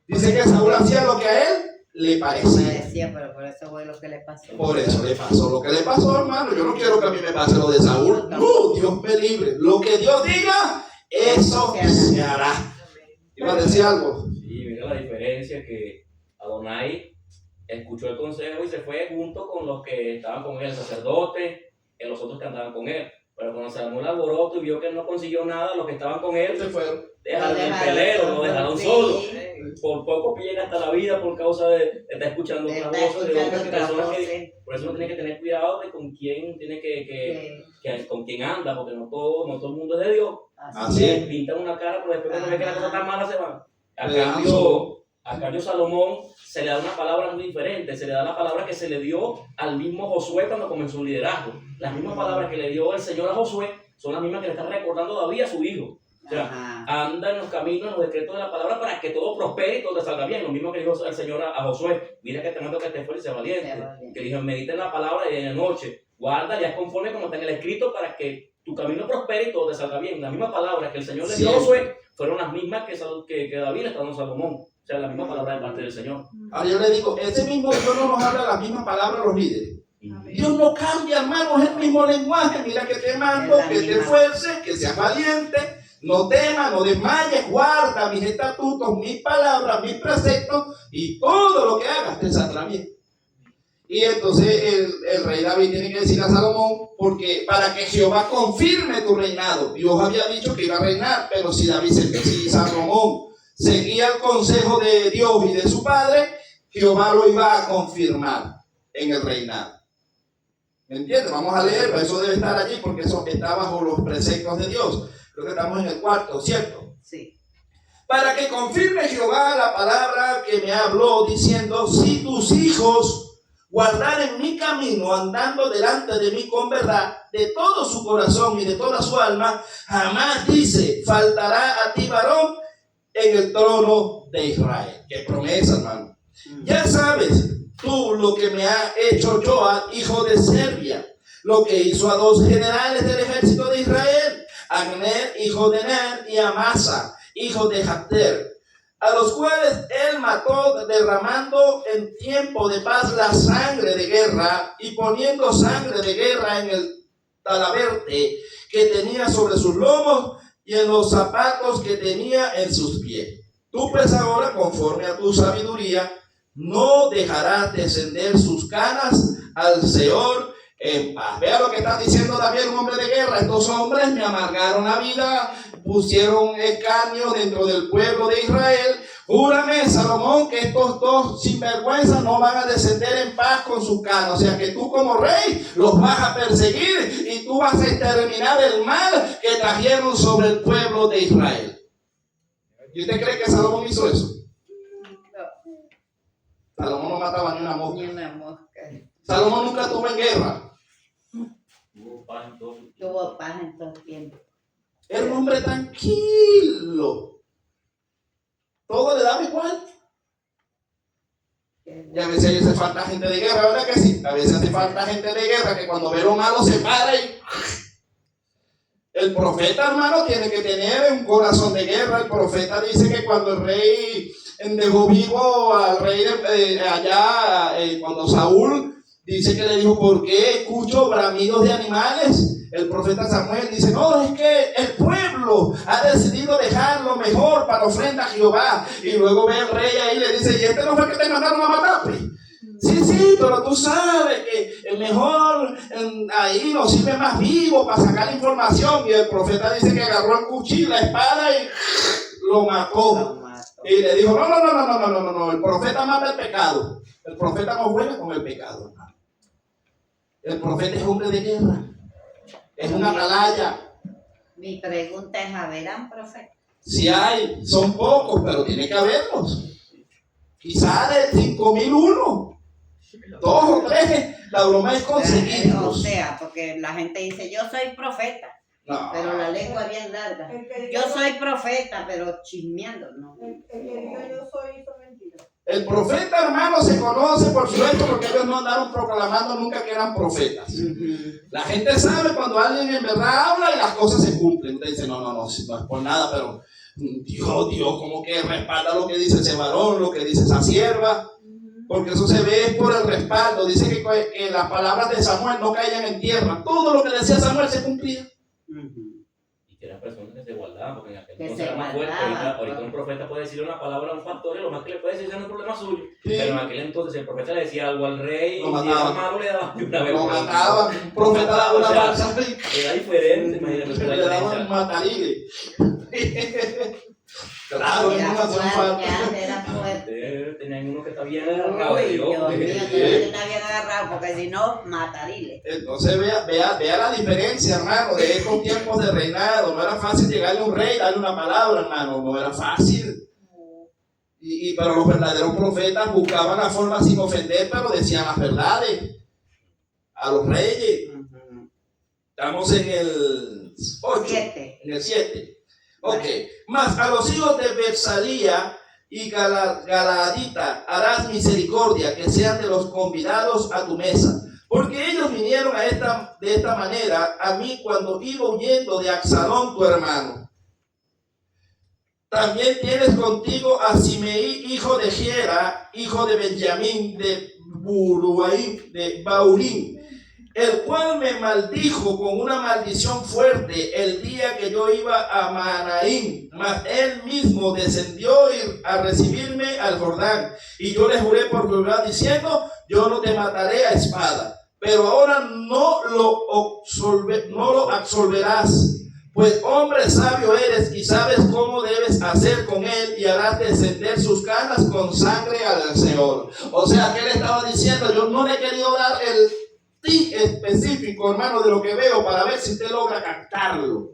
Dice que Saúl hacía lo que a él le parecía. Pero por eso fue lo que le pasó. Por eso le pasó lo que le pasó, hermano. Yo no quiero que a mí me pase lo de Saúl. No, Dios me libre. Lo que Dios diga, eso se hará. ¿Iba a decir algo? Sí, mira la diferencia, que Adonai escuchó el consejo y se fue junto con los que estaban con él, el sacerdote, y los otros que andaban con él. Pero cuando se armó el alboroto y vio que él no consiguió nada, los que estaban con él Se fueron. dejaron el pelero, lo dejaron solo. Por poco pierden hasta la vida por causa de estar escuchando otras voces de otras personas. Por eso uno tiene que tener cuidado de con quién tiene con quién anda, porque no todo el mundo es de Dios. Así es. Pintan una cara, pero después cuando ven que la cosa está mala se van. A cambio Salomón se le da una palabra muy diferente. Se le da la palabra que se le dio al mismo Josué cuando comenzó su liderazgo. Las mismas palabras que le dio el Señor a Josué son las mismas que le está recordando David a su hijo. O sea, anda en los caminos, en los decretos de la palabra, para que todo prospere y todo te salga bien. Lo mismo que dijo el Señor a Josué: mira que te mando que estés fuerte y sea valiente. Que dijo: medita en la palabra y en la noche, guarda ya conforme como está en el escrito, para que tu camino prospere y todo te salga bien. Las mismas palabras que el Señor le dio a Josué fueron las mismas que David le está dando a Salomón. O sea, la misma palabra de parte del Señor. Ahora yo le digo: ese mismo Dios no nos habla las mismas palabras a los líderes. Dios no cambia, hermano, es el mismo lenguaje. Mira que te mando, que te esfuerces, que seas valiente. No temas, no desmayes, guarda mis estatutos, mis palabras, mis preceptos, y todo lo que hagas te saldrá bien. Y entonces el rey David tiene que decir a Salomón: porque para que Jehová confirme tu reinado. Dios había dicho que iba a reinar, pero si Salomón seguía el consejo de Dios y de su padre, Jehová lo iba a confirmar en el reinado. ¿Me entiendes? Vamos a leerlo, eso debe estar allí porque eso está bajo los preceptos de Dios. Creo que estamos en el 4, ¿cierto? Sí. Para que confirme Jehová la palabra que me habló, diciendo: si tus hijos guardar en mi camino, andando delante de mí con verdad, de todo su corazón y de toda su alma, jamás dice, faltará a ti varón en el trono de Israel. Qué promesa, hermano. Ya sabes tú lo que me ha hecho Joab, hijo de Serbia, lo que hizo a 2 generales del ejército de Israel, Agner, hijo de Ner, y Amasa, hijo de Jacter, a los cuales él mató derramando en tiempo de paz la sangre de guerra y poniendo sangre de guerra en el talaberte que tenía sobre sus lomos y en los zapatos que tenía en sus pies. Tú pues ahora, conforme a tu sabiduría, no dejarás descender sus canas al Seol en paz. Vea lo que está diciendo David, un hombre de guerra. Estos hombres me amargaron la vida, pusieron escarnio dentro del pueblo de Israel. Júrame, Salomón, que estos 2 sinvergüenzas no van a descender en paz con sus canas. O sea que tú como rey los vas a perseguir y tú vas a exterminar el mal que trajeron sobre el pueblo de Israel. ¿Y usted cree que Salomón hizo eso? Salomón no mataba ni una mosca. Ni una mosca. Salomón nunca estuvo en guerra. Tuvo paz en todo. Tuvo paz en todo tiempo. Era un hombre tranquilo. Todo le daba igual. Y a veces hace falta gente de guerra, ¿verdad que sí? A veces hace falta gente de guerra que cuando ve lo malo se para y... El profeta, hermano, tiene que tener un corazón de guerra. El profeta dice que cuando el rey dejó vivo al rey cuando Saúl dice que le dijo, ¿por qué escucho bramidos de animales? El profeta Samuel dice, no, es que el pueblo ha decidido dejar lo mejor para ofrenda a Jehová. Y luego ve el rey ahí y le dice, ¿y este no fue el que te mandaron a matar? Sí, pero tú sabes que el mejor ahí nos sirve más vivo para sacar la información. Y el profeta dice que agarró el cuchillo, la espada y lo mató. Y le dijo, no, el profeta mata el pecado. El profeta no juega con el pecado, hermano. El profeta es hombre de guerra. Es una atalaya. Mi pregunta es, ¿haberán profetas? Si hay, son pocos, pero tiene que haberlos. Quizá de 5,001. 2 o 3, la broma es O conseguirlos. sea, porque la gente dice, yo soy profeta, No. pero la lengua bien larga. El que Yo diga soy profeta, pero chismeando, ¿no? el que diga yo soy, hizo mentira. El profeta, hermano, se conoce por su hecho porque ellos no andaron proclamando nunca que eran profetas. La gente sabe cuando alguien en verdad habla y las cosas se cumplen. Usted dice, no es por nada, pero Dios, como que respalda lo que dice ese varón, lo que dice esa sierva. Porque eso se ve por el respaldo. Dice que las palabras de Samuel no caían en tierra. Todo lo que decía Samuel se cumplía. Y que eran personas que se guardaban, porque en aquel Que entonces se era más fuerte. guardaban, Ahorita un profeta puede decirle una palabra a un pastor y lo más que le puede decir es un problema suyo. Sí. Pero en aquel entonces el profeta le decía algo al rey Lo y si mataban. era malo le daban de una vez. Lo mataban. Un profeta daba una balsa. Era diferente, imagínate la Le daban diferencia. matarile. Claro, Era no hacen fuerte, falta. era fuerte. Tenían uno que está bien agarrado. Uy, Dios. Dios mío, que está bien agarrado, porque si no, matarile. Entonces vea la diferencia, hermano, de estos tiempos de reinado. No era fácil llegarle a un rey, darle una palabra, hermano. No era fácil. Pero los verdaderos profetas buscaban la forma sin ofender, pero decían las verdades a los reyes. Estamos en el 8, 7. en el 7. Ok, mas a los hijos de Betsalía y Galadita harás misericordia, que sean de los convidados a tu mesa. Porque ellos vinieron de esta manera a mí cuando iba huyendo de Absalón, tu hermano. También tienes contigo a Simeí, hijo de Gera, hijo de Benjamín, de Baurín, el cual me maldijo con una maldición fuerte el día que yo iba a Mahanaim, mas él mismo descendió a recibirme al Jordán, y yo le juré por Jehová diciendo, yo no te mataré a espada, pero ahora no lo absolverás, pues hombre sabio eres y sabes cómo debes hacer con él, y harás descender sus canas con sangre al Seol. O sea, que él estaba diciendo, yo no le he querido dar el específico, hermano, de lo que veo para ver si usted logra captarlo.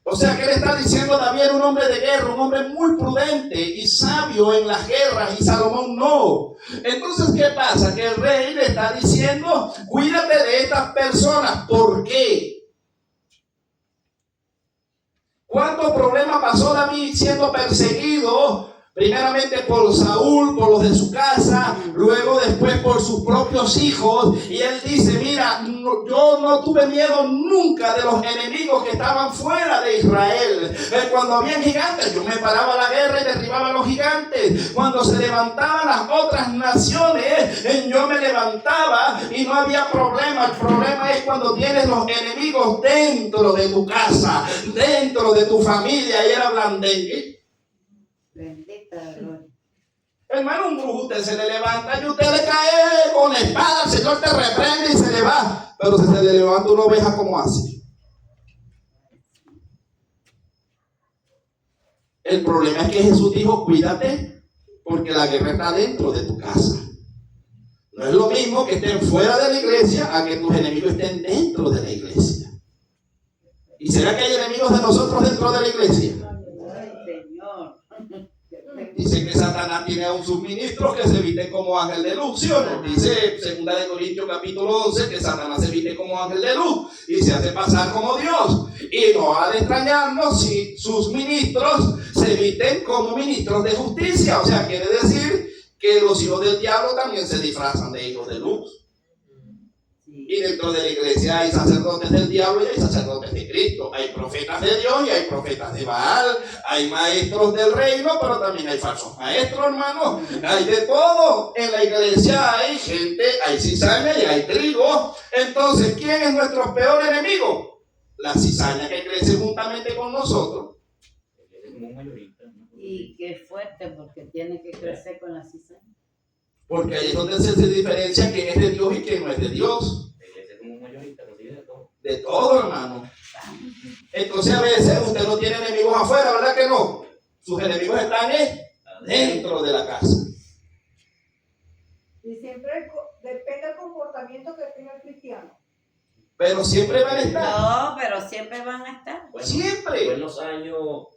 O sea que le está diciendo David era un hombre de guerra, un hombre muy prudente y sabio en las guerras, y Salomón no. Entonces, ¿qué pasa? Que el rey le está diciendo, cuídate de estas personas. ¿Por qué? ¿Cuántos problemas pasó David siendo perseguido? Primeramente por Saúl, por los de su casa, luego después por sus propios hijos. Y él dice, mira, yo no tuve miedo nunca de los enemigos que estaban fuera de Israel. Cuando había gigantes, yo me paraba a la guerra y derribaba a los gigantes. Cuando se levantaban las otras naciones, yo me levantaba y no había problema. El problema es cuando tienes los enemigos dentro de tu casa, dentro de tu familia. Y era blandengue. Bendita gloria. Hermano, un brujo usted se le levanta y usted le cae con la espada, el Señor te reprende y se le va. Pero si se le levanta una oveja, ¿cómo hace? El problema es que Jesús dijo, cuídate, porque la guerra está dentro de tu casa. No es lo mismo que estén fuera de la iglesia a que tus enemigos estén dentro de la iglesia. ¿Y será que hay enemigos de nosotros dentro de la iglesia? Ay, Señor. Dice que Satanás tiene a un suministro que se viste como ángel de luz, ¿sí o no? Dice 2 Corintios capítulo 11 que Satanás se viste como ángel de luz y se hace pasar como Dios. Y no ha de extrañarnos si sus ministros se visten como ministros de justicia. O sea, quiere decir que los hijos del diablo también se disfrazan de hijos de luz. Y dentro de la iglesia hay sacerdotes del diablo y hay sacerdotes de Cristo. Hay profetas de Dios y hay profetas de Baal. Hay maestros del reino, pero también hay falsos maestros, hermanos. Hay de todo. En la iglesia hay gente, hay cizaña y hay trigo. Entonces, ¿quién es nuestro peor enemigo? La cizaña que crece juntamente con nosotros. Y qué fuerte, porque tiene que crecer con la cizaña. Porque ahí es donde se diferencia quién es de Dios y quién no es de Dios. De todo, hermano. Entonces a veces usted no tiene enemigos afuera, ¿verdad que no? Sus enemigos están dentro de la casa. Y siempre depende del comportamiento que tenga el cristiano. Pero siempre van a estar. No, pero siempre van a estar. Bueno, Siempre. yo en los años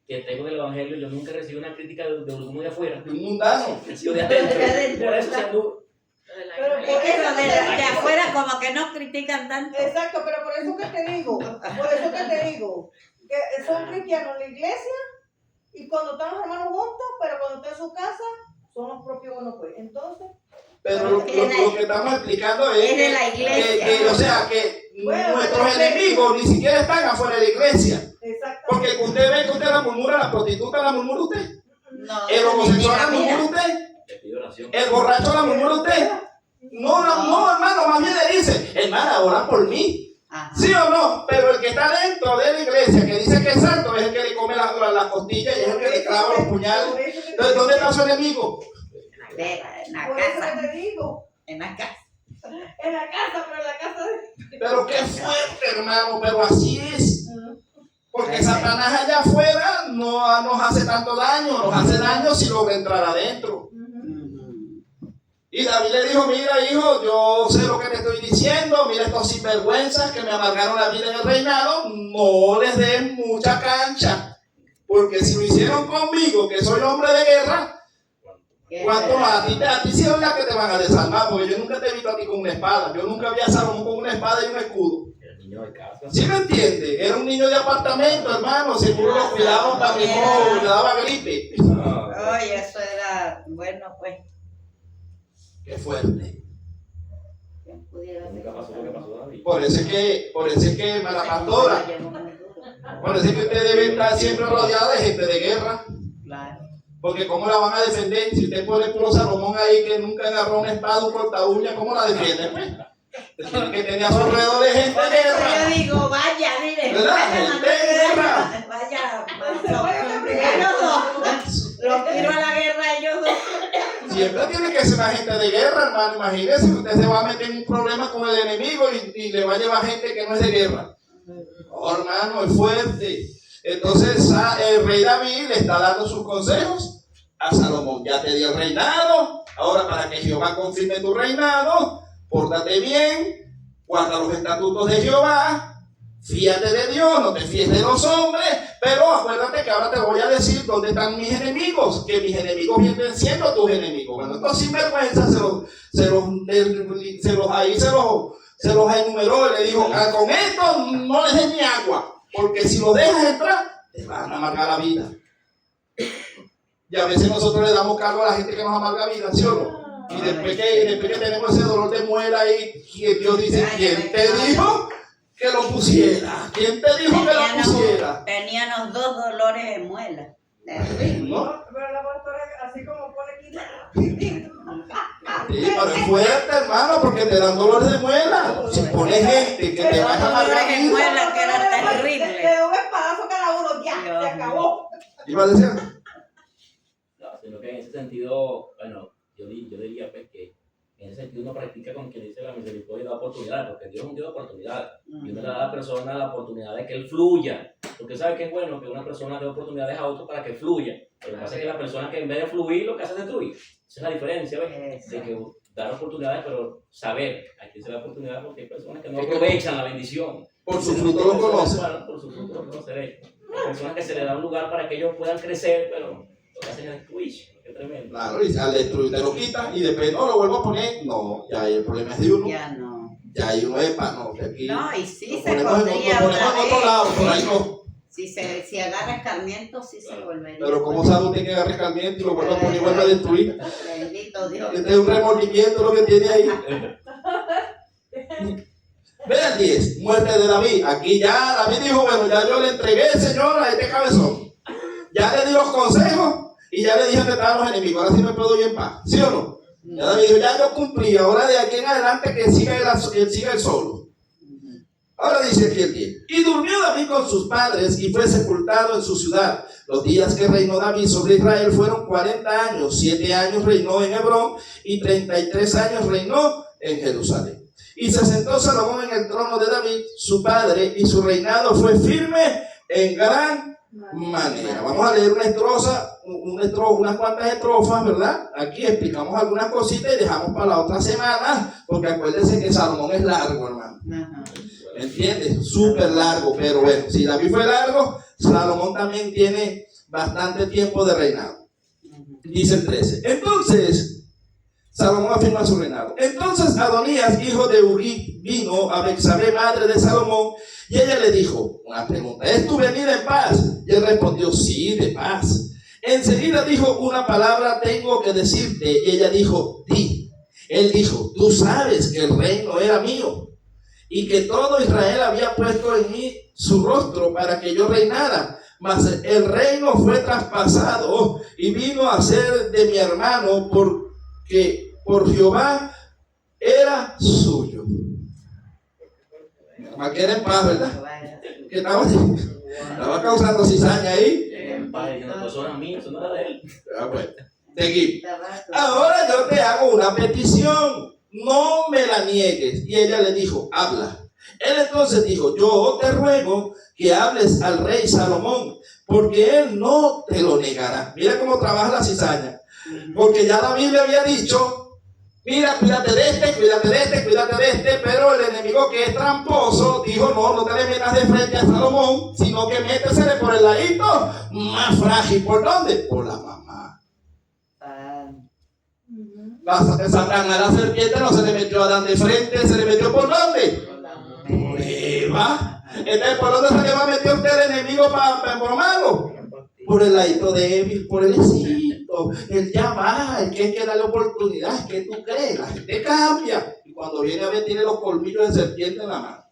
que tengo del evangelio, yo nunca recibí una crítica de uno de afuera. De un mundano. Recibo de adentro. De adentro, Por eso está. se anduvo. Pero Es que los de afuera como que no critican tanto. Exacto, pero por eso que te digo, que son cristianos en la iglesia y cuando están los hermanos juntos, pero cuando están en su casa, son los propios buenos pues. Entonces, Pero lo que estamos explicando es Es de la iglesia. o sea, que Bueno, nuestros pero- enemigos ni siquiera están afuera de la iglesia. exacto. Porque usted ve que usted la murmura, la prostituta la murmura usted. No, El homosexual la mira, murmura usted. Le pido oración. El borracho la murmura usted. No, hermano, más bien le dice, hermana, ora por mí. Ajá. ¿Sí o no? Pero el que está dentro de la iglesia, que dice que es santo, es el que le come la costilla y es el que le clava los puñales. Entonces, ¿dónde está su enemigo? En la Por eso casa. que te digo, En la casa. en la casa, pero en la casa de... Pero qué fuerte, hermano, pero así es. Porque Satanás allá afuera no nos hace tanto daño, nos hace daño si logra entrar adentro. Y David le dijo, mira hijo, yo sé lo que te estoy diciendo, mira estos sinvergüenzas que me amargaron la vida en el reinado, no les den mucha cancha, porque si lo hicieron conmigo, que soy hombre de guerra, ¿cuánto más? A ti sí es verdad que te van a desarmar, porque yo nunca te he visto a ti con una espada, yo nunca vi a Salomón con una espada y un escudo. Era niño de casa. ¿Sí me entiende? Era un niño de apartamento, hermano, seguro lo cuidaban también, no, le daba gripe. Oye, eso era bueno, pues. Qué fuerte. ¿Quién pudiera Nunca pasó lo que pasó David. Por eso es que, mala pastora, por eso es que usted debe estar siempre rodeado de gente de guerra. Claro. Porque ¿cómo la van a defender? Si usted pone puro Salomón ahí que nunca agarró una espada, un corta uña, ¿cómo la defiende? Pues tiene que tener a su alrededor de gente Por de eso yo guerra. digo, vaya, mire. ¿Verdad? Vaya, Gente de guerra. vaya. vaya, Ellos dos. Los tiro a la guerra ellos dos. Siempre tiene que ser una gente de guerra, hermano. Imagínese, usted se va a meter en un problema con el enemigo y le va a llevar gente que no es de guerra. Oh, hermano, es fuerte. Entonces el rey David le está dando sus consejos a Salomón. Ya te di el reinado, ahora para que Jehová confirme tu reinado, pórtate bien, guarda los estatutos de Jehová, Fíjate de Dios, no te fíes de los hombres, pero acuérdate que ahora te voy a decir dónde están mis enemigos, que mis enemigos vienen siendo tus enemigos. Bueno, estos sinvergüenzas se los enumeró y le dijo, con esto no les des ni agua, porque si lo dejas entrar, te van a amargar la vida. Y a veces nosotros le damos cargo a la gente que nos amarga la vida, ¿sí o no? Y después que tenemos ese dolor de muela ahí, Dios dice, ¿quién te dijo que lo pusiera? ¿Quién te dijo que lo pusiera? Teníamos 2 dolores de muela. ¿No? Pero la pastora, así como pone aquí. Sí, pero es fuerte, hermano, porque te dan dolor de muela. Si pones gente que te va a amargar la de vida. muela que era terrible. Le doy un espadazo cada uno, ya, Dios se acabó. ¿Iba a decir? No, sino que en ese sentido, bueno, yo diría pues que en ese sentido uno practica con quien dice la misericordia y da oportunidades, porque Dios es un Dios de oportunidades. Y uno le da a la persona la oportunidad de que él fluya. Porque sabe que es bueno que una persona dé oportunidades a otro para que fluya. Pero lo que pasa es que la persona que en vez de fluir lo que hace es destruir. Esa es la diferencia, ¿ves? De que dar oportunidades, pero saber a quién se da oportunidad, porque hay personas que no aprovechan la bendición. Por su fruto lo conocen. Por su fruto lo conoceréis. Hay personas que se les da un lugar para que ellos puedan crecer, pero lo que hacen es destruir. Qué tremendo. Claro, y al destruir te lo quitas y después no lo vuelvo a poner. No, ya el problema es de uno. Ya no. Ya hay uno de no, que aquí. No, y sí lo se ponemos podría en otro lado, por ahí no. Si agarra escarmiento, sí se volvería. Pero ¿cómo sabe usted que agarra escarmiento y lo vuelve a poner y vuelve a destruir? Bendito Dios. Este es un remordimiento lo que tiene ahí. Vean 10, muerte de David. Aquí ya David dijo, bueno, ya yo le entregué, Señor, a este cabezón. Ya le di los consejos y ya le dije que estaban los enemigos. Ahora sí me puedo ir en paz. ¿Sí o no? Ya David dijo, ya yo cumplí. Ahora de aquí en adelante que siga él solo. Ahora dice aquí el 10. Y durmió David con sus padres y fue sepultado en su ciudad. Los días que reinó David sobre Israel fueron 40 años. 7 años reinó en Hebrón y 33 años reinó en Jerusalén. Y se sentó Salomón en el trono de David, su padre, y su reinado fue firme en gran manera. Vamos a leer unas cuantas estrofas, ¿verdad? Aquí explicamos algunas cositas y dejamos para la otra semana, porque acuérdense que Salomón es largo, hermano. ¿Entiendes? Súper largo, pero bueno, si David fue largo, Salomón también tiene bastante tiempo de reinado. Dice el 13. Entonces, Salomón afirma su reinado. Entonces Adonías, hijo de Uri, vino a Betsabé, madre de Salomón, y ella le dijo, una pregunta, ¿es tu venida en paz? Y él respondió, sí, de paz. Enseguida dijo, una palabra tengo que decirte. Y ella dijo, di. Él dijo, tú sabes que el reino era mío y que todo Israel había puesto en mí su rostro para que yo reinara. Mas el reino fue traspasado y vino a ser de mi hermano porque por Jehová era suyo. Para que era en paz, ¿verdad? Que estaba causando cizaña ahí. Padre, no son míos, eso no era de él. Bueno, seguimos. Ahora yo te hago una petición, no me la niegues. Y ella le dijo, habla. Él entonces dijo, yo te ruego que hables al rey Salomón, porque él no te lo negará. Mira cómo trabaja la cizaña. Porque ya David le había dicho, mira, cuídate de este, cuídate de este, cuídate de este, pero el enemigo que es tramposo dijo, no te le metas de frente a Salomón, sino que métesele por el ladito más frágil. ¿Por dónde? Por la mamá. Satanás, la serpiente no se le metió a Adán de frente, se le metió ¿por dónde? Por Eva. Entonces, ¿por dónde se le va a meter usted el enemigo para malo? Por el ladito de Eva, por el éxito. Él ya va, el que hay que darle oportunidad, es que tú crees, la gente cambia. Y cuando viene a ver, tiene los colmillos de serpiente en la mano.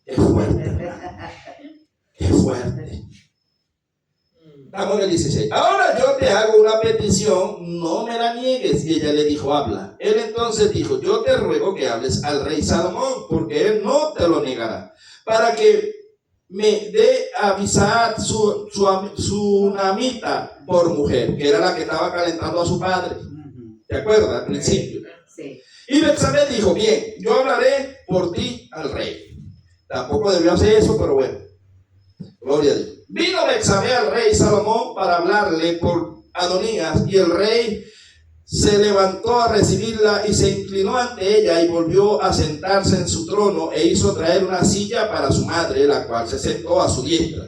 Es fuerte, hermano. Es fuerte. Estamos en el 16. Ahora yo te hago una petición, no me la niegues. Y ella le dijo, habla. Él entonces dijo, yo te ruego que hables al rey Salomón, porque él no te lo negará, para que me dé a Abisag su Sunamita por mujer, que era la que estaba calentando a su padre. ¿Te acuerdas al principio? Sí. Y Betsabé dijo, bien, yo hablaré por ti al rey. Tampoco debió hacer eso, pero bueno. Gloria a Dios. Vino Betsabé al rey Salomón para hablarle por Adonías, y el rey se levantó a recibirla y se inclinó ante ella y volvió a sentarse en su trono e hizo traer una silla para su madre, la cual se sentó a su diestra.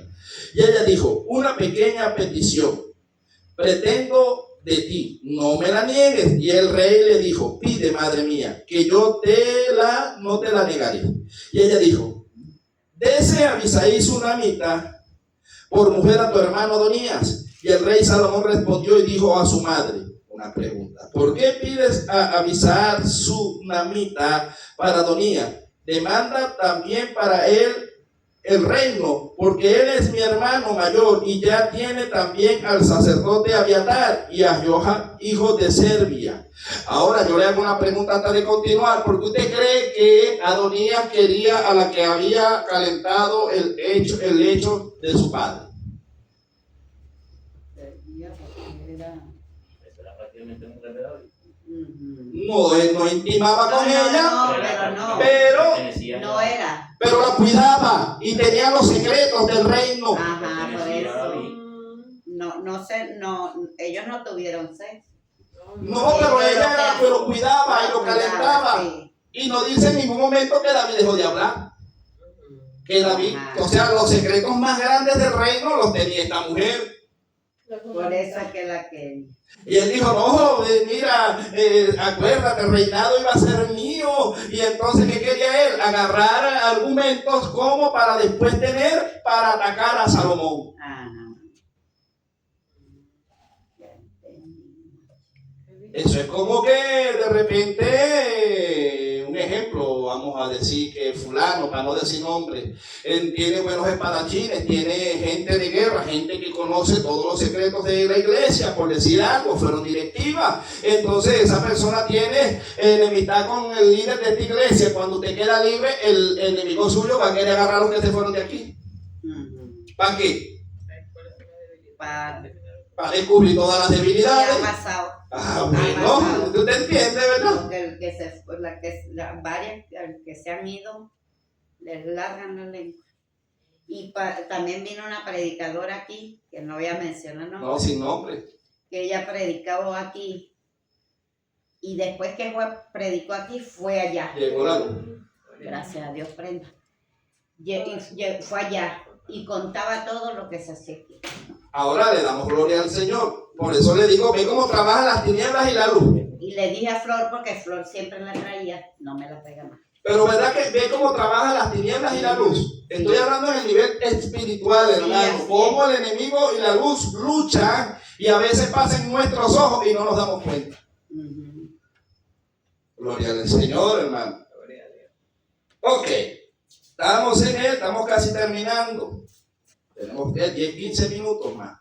Y ella dijo: una pequeña petición pretendo de ti, no me la niegues. Y el rey le dijo: pide, madre mía, que yo no te la negaré. Y ella dijo: dese a Abisai sunamita por mujer a tu hermano Adonías. Y el rey Salomón respondió y dijo a su madre: una pregunta, ¿por qué pides a Abisai sunamita para Adonías? Demanda también para él el reino, porque él es mi hermano mayor y ya tiene también al sacerdote Abiatar y a Joha, hijo de Serbia. Ahora yo le hago una pregunta antes de continuar. ¿Por qué usted cree que Adonías quería a la que había calentado el lecho de su padre? Era prácticamente mujer de David. No, él no intimaba con ella, pero no era. pero la cuidaba y tenía los secretos del reino. Ajá, por Pertenecía a eso. David. Ellos no tuvieron sexo. No, pero ella lo cuidaba y lo calentaba. Sí. Y no dice en ningún momento que David dejó de hablar. Que David, o sea, los secretos más grandes del reino los tenía esta mujer. Por eso es que la que... Y él dijo: no, mira, acuérdate, el reinado iba a ser mío. Y entonces, ¿qué quería él? Agarrar argumentos como para después para atacar a Salomón. Ajá. Eso es como que de repente, un ejemplo, vamos a decir que fulano, para no decir nombre, él tiene buenos espadachines, tiene gente de guerra, gente que conoce todos los secretos de la iglesia, por decir algo, fueron directivas. Entonces esa persona tiene enemistad con el líder de esta iglesia. Cuando usted queda libre, el enemigo suyo va a querer agarrar a los que se fueron de aquí. ¿Para qué? Para descubrir todas las debilidades. ¿Qué ha pasado? Bueno, usted entiende, ¿verdad? Porque el que se han ido, les largan la lengua. Y también vino una predicadora aquí, que no voy a mencionar, ¿no? No, sin nombre. Que ella predicaba aquí. Y después que predicó aquí, fue allá. Llegó la luz. Gracias a Dios, prenda. Fue allá y contaba todo lo que se hacía aquí. Ahora le damos gloria al Señor. Por eso le digo: ve cómo trabajan las tinieblas y la luz. Y le dije a Flor, porque Flor siempre la traía, no me la pega más. Pero verdad que ve cómo trabajan las tinieblas y la luz. Estoy hablando en el nivel espiritual, hermano. Cómo el enemigo y la luz luchan y a veces pasan en nuestros ojos y no nos damos cuenta. Gloria al Señor, hermano. Ok, estamos en él, estamos casi terminando. Tenemos 10, 15 minutos más.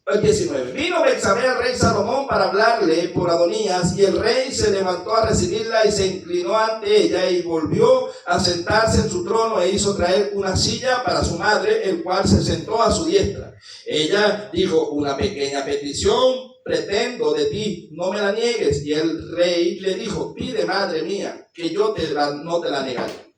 El 19. Vino Betsabé al rey Salomón para hablarle por Adonías, y el rey se levantó a recibirla y se inclinó ante ella y volvió a sentarse en su trono e hizo traer una silla para su madre, el cual se sentó a su diestra. Ella dijo: una pequeña petición pretendo de ti, no me la niegues. Y el rey le dijo: pide, madre mía, que yo no te la negaré.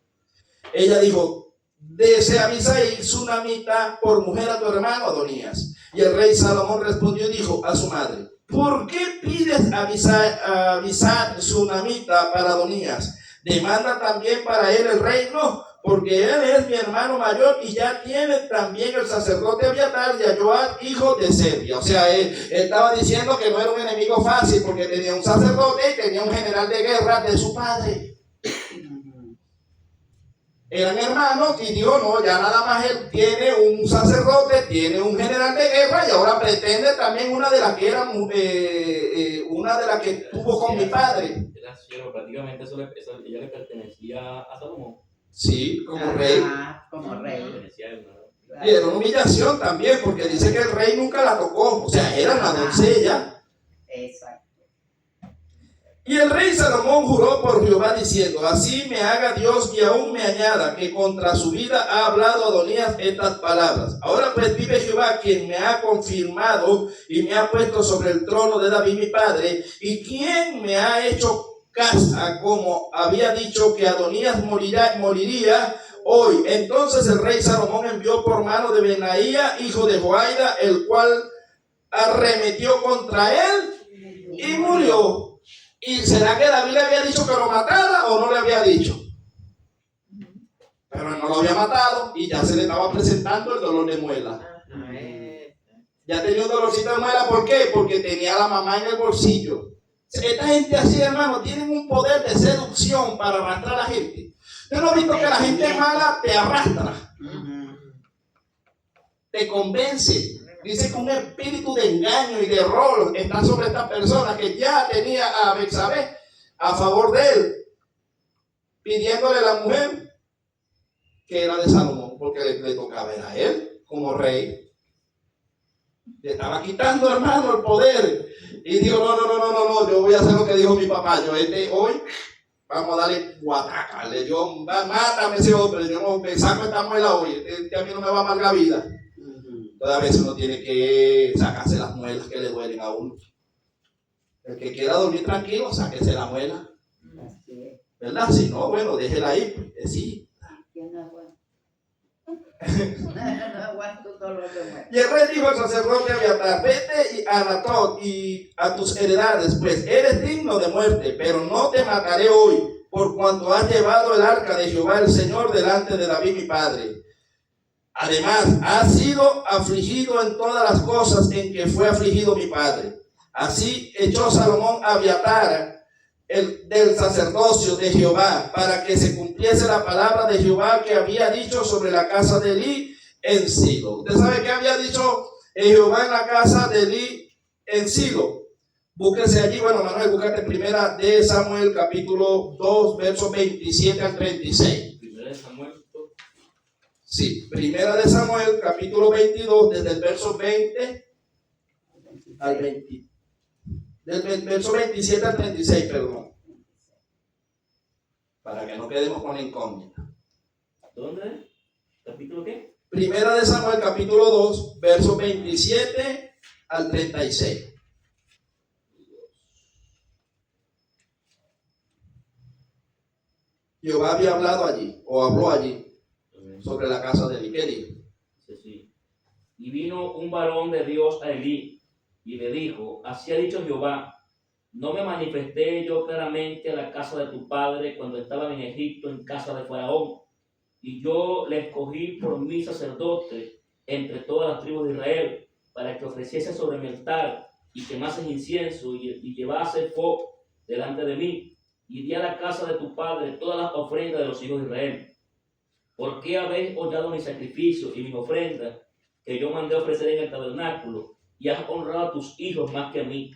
Ella dijo: dese a Abisai sunamita por mujer a tu hermano Adonías. Y el rey Salomón respondió y dijo a su madre: ¿por qué pides a Abisai sunamita para Adonías? Demanda también para él el reino, porque él es mi hermano mayor y ya tiene también el sacerdote Abiatar y a Joab, hijo de Serbia. O sea, él estaba diciendo que no era un enemigo fácil, porque tenía un sacerdote y tenía un general de guerra de su padre. Eran hermanos y dijo: no, ya nada más él tiene un sacerdote, tiene un general de guerra y ahora pretende también una de las que era una de las que tuvo con mi padre. Prácticamente ella le pertenecía a Salomón. Sí, como rey. Como rey. Pertenecía a él, ¿no? Y era una humillación también, porque dice que el rey nunca la tocó, o sea, era una doncella. Exacto. Y el rey Salomón juró por Jehová diciendo: así me haga Dios y aún me añada, que contra su vida ha hablado Adonías estas palabras. Ahora pues vive Jehová, quien me ha confirmado y me ha puesto sobre el trono de David mi padre, y quien me ha hecho casa, como había dicho que Adonías moriría hoy. Entonces el rey Salomón envió por mano de Benaía, hijo de Joiada, el cual arremetió contra él y murió. ¿Y será que David le había dicho que lo matara o no le había dicho? Pero él no lo había matado y ya se le estaba presentando el dolor de muela. Ya tenía un dolorcito de muela, ¿por qué? Porque tenía a la mamá en el bolsillo. Esta gente así, hermano, tienen un poder de seducción para arrastrar a la gente. Yo no he visto que la gente mala te arrastra, te convence. Dice que un espíritu de engaño y de error está sobre esta persona que ya tenía a Betsabé a favor de él, pidiéndole a la mujer que era de Salomón, porque le tocaba a él como rey. Le estaba quitando, hermano, el poder. Y dijo, no, yo voy a hacer lo que dijo mi papá. Yo hoy vamos a darle guataca. Mátame ese hombre, yo no me saco esta muela hoy. A mí no me va a amargar la vida. Todas veces uno tiene que sacarse las muelas que le duelen a uno. El que quiera dormir tranquilo, sáquese la muela. ¿Verdad? Si no, bueno, déjela ahí. Pues, sí. Y el rey dijo al sacerdote Abiatar: vete a Anatot y a tus heredades, pues eres digno de muerte, pero no te mataré hoy, por cuanto has llevado el arca de Jehová el Señor delante de David mi padre. Además, has sido afligido en todas las cosas en que fue afligido mi padre. Así echó Salomón a Abiatar del sacerdocio de Jehová, para que se cumpliese la palabra de Jehová que había dicho sobre la casa de Elí en Silo. ¿Usted sabe qué había dicho Jehová en la casa de Elí en Silo? Búsquese allí, bueno, Manuel, búscate primera de Samuel, capítulo 2, versos 27 al 36. Primera de Samuel 2. Sí, primera de Samuel, capítulo 22, desde el verso 20 al 20. Del verso 27 al 36, perdón. Para que no quedemos con la incógnita. ¿Dónde? ¿Capítulo qué? Primera de Samuel, capítulo 2, verso 27 al 36. Jehová había hablado allí, o habló allí, sobre la casa de Elí. ¿Qué dijo? Sí. Y vino un varón de Dios a Elí y le dijo: así ha dicho Jehová, ¿no me manifesté yo claramente a la casa de tu padre cuando estaban en Egipto en casa de Faraón? Y yo le escogí por mi sacerdote entre todas las tribus de Israel, para que ofreciese sobre mi altar y quemase incienso y llevase fuego delante de mí. Y di a la casa de tu padre todas las ofrendas de los hijos de Israel. ¿Por qué habéis hollado mis sacrificios y mis ofrendas que yo mandé ofrecer en el tabernáculo? Y has honrado a tus hijos más que a mí,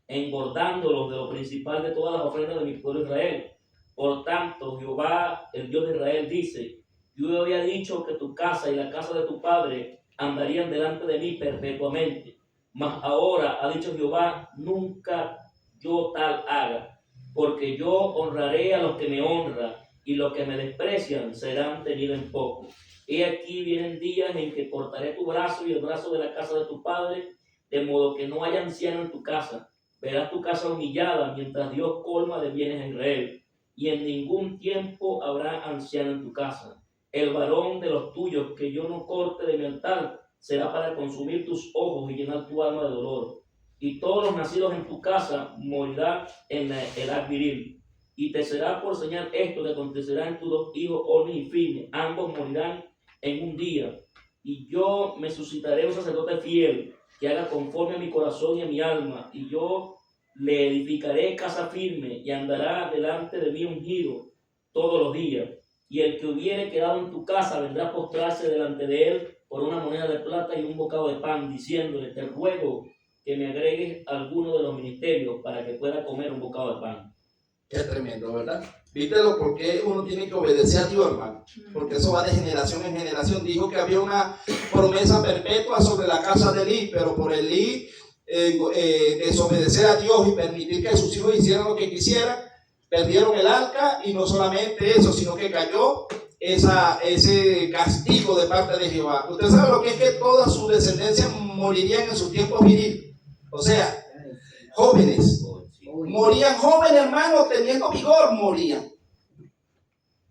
engordándolos de lo principal de todas las ofrendas de mi pueblo Israel. Por tanto, Jehová, el Dios de Israel, dice: yo había dicho que tu casa y la casa de tu padre andarían delante de mí perpetuamente. Mas ahora ha dicho Jehová: nunca yo tal haga, porque yo honraré a los que me honran, y los que me desprecian serán tenidos en poco. He aquí vienen días en que cortaré tu brazo y el brazo de la casa de tu padre, de modo que no haya anciano en tu casa. Verás tu casa humillada, mientras Dios colma de bienes a Israel, y en ningún tiempo habrá anciano en tu casa. El varón de los tuyos que yo no corte de mi altar será para consumir tus ojos y llenar tu alma de dolor. Y todos los nacidos en tu casa morirán en la edad viril. Y te será por señal esto que acontecerá en tus dos hijos, Ofni y Finees. Ambos morirán en un día. Y yo me suscitaré un sacerdote fiel, que haga conforme a mi corazón y a mi alma. Y yo le edificaré casa firme, y andará delante de mí ungido todos los días. Y el que hubiere quedado en tu casa vendrá a postrarse delante de él por una moneda de plata y un bocado de pan, diciéndole: te ruego que me agregues alguno de los ministerios para que pueda comer un bocado de pan. Qué tremendo, ¿verdad? Vítelo, porque uno tiene que obedecer a Dios, hermano. Porque eso va de generación en generación. Dijo que había una promesa perpetua sobre la casa de Elí, pero por Elí desobedecer a Dios y permitir que sus hijos hicieran lo que quisieran, perdieron el arca. Y no solamente eso, sino que cayó ese castigo de parte de Jehová. Usted sabe lo que es que toda su descendencia morirían en sus tiempos viriles. O sea, jóvenes. Morían jóvenes, hermano, teniendo vigor, morían.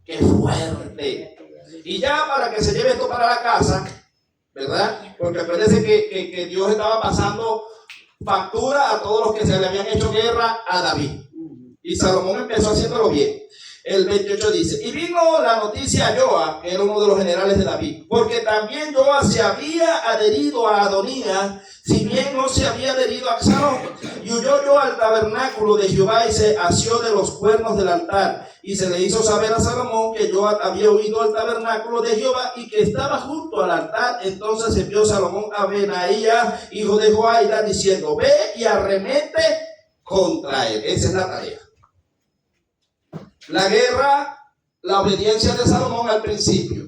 ¡Qué fuerte! Y ya para que se lleve esto para la casa, ¿verdad? Porque acuérdense que Dios estaba pasando factura a todos los que se le habían hecho guerra a David. Y Salomón empezó haciéndolo bien. El 28 dice, y vino la noticia a Joab, que era uno de los generales de David, porque también Joab se había adherido a Adonías, si bien no se había adherido a Absalom. Y huyó Joab al tabernáculo de Jehová y se asió de los cuernos del altar. Y se le hizo saber a Salomón que Joab había huido al tabernáculo de Jehová y que estaba junto al altar. Entonces envió Salomón a Benaía, hijo de Joiada, diciendo, ve y arremete contra él. Esa es la tarea. La guerra, la obediencia de Salomón al principio.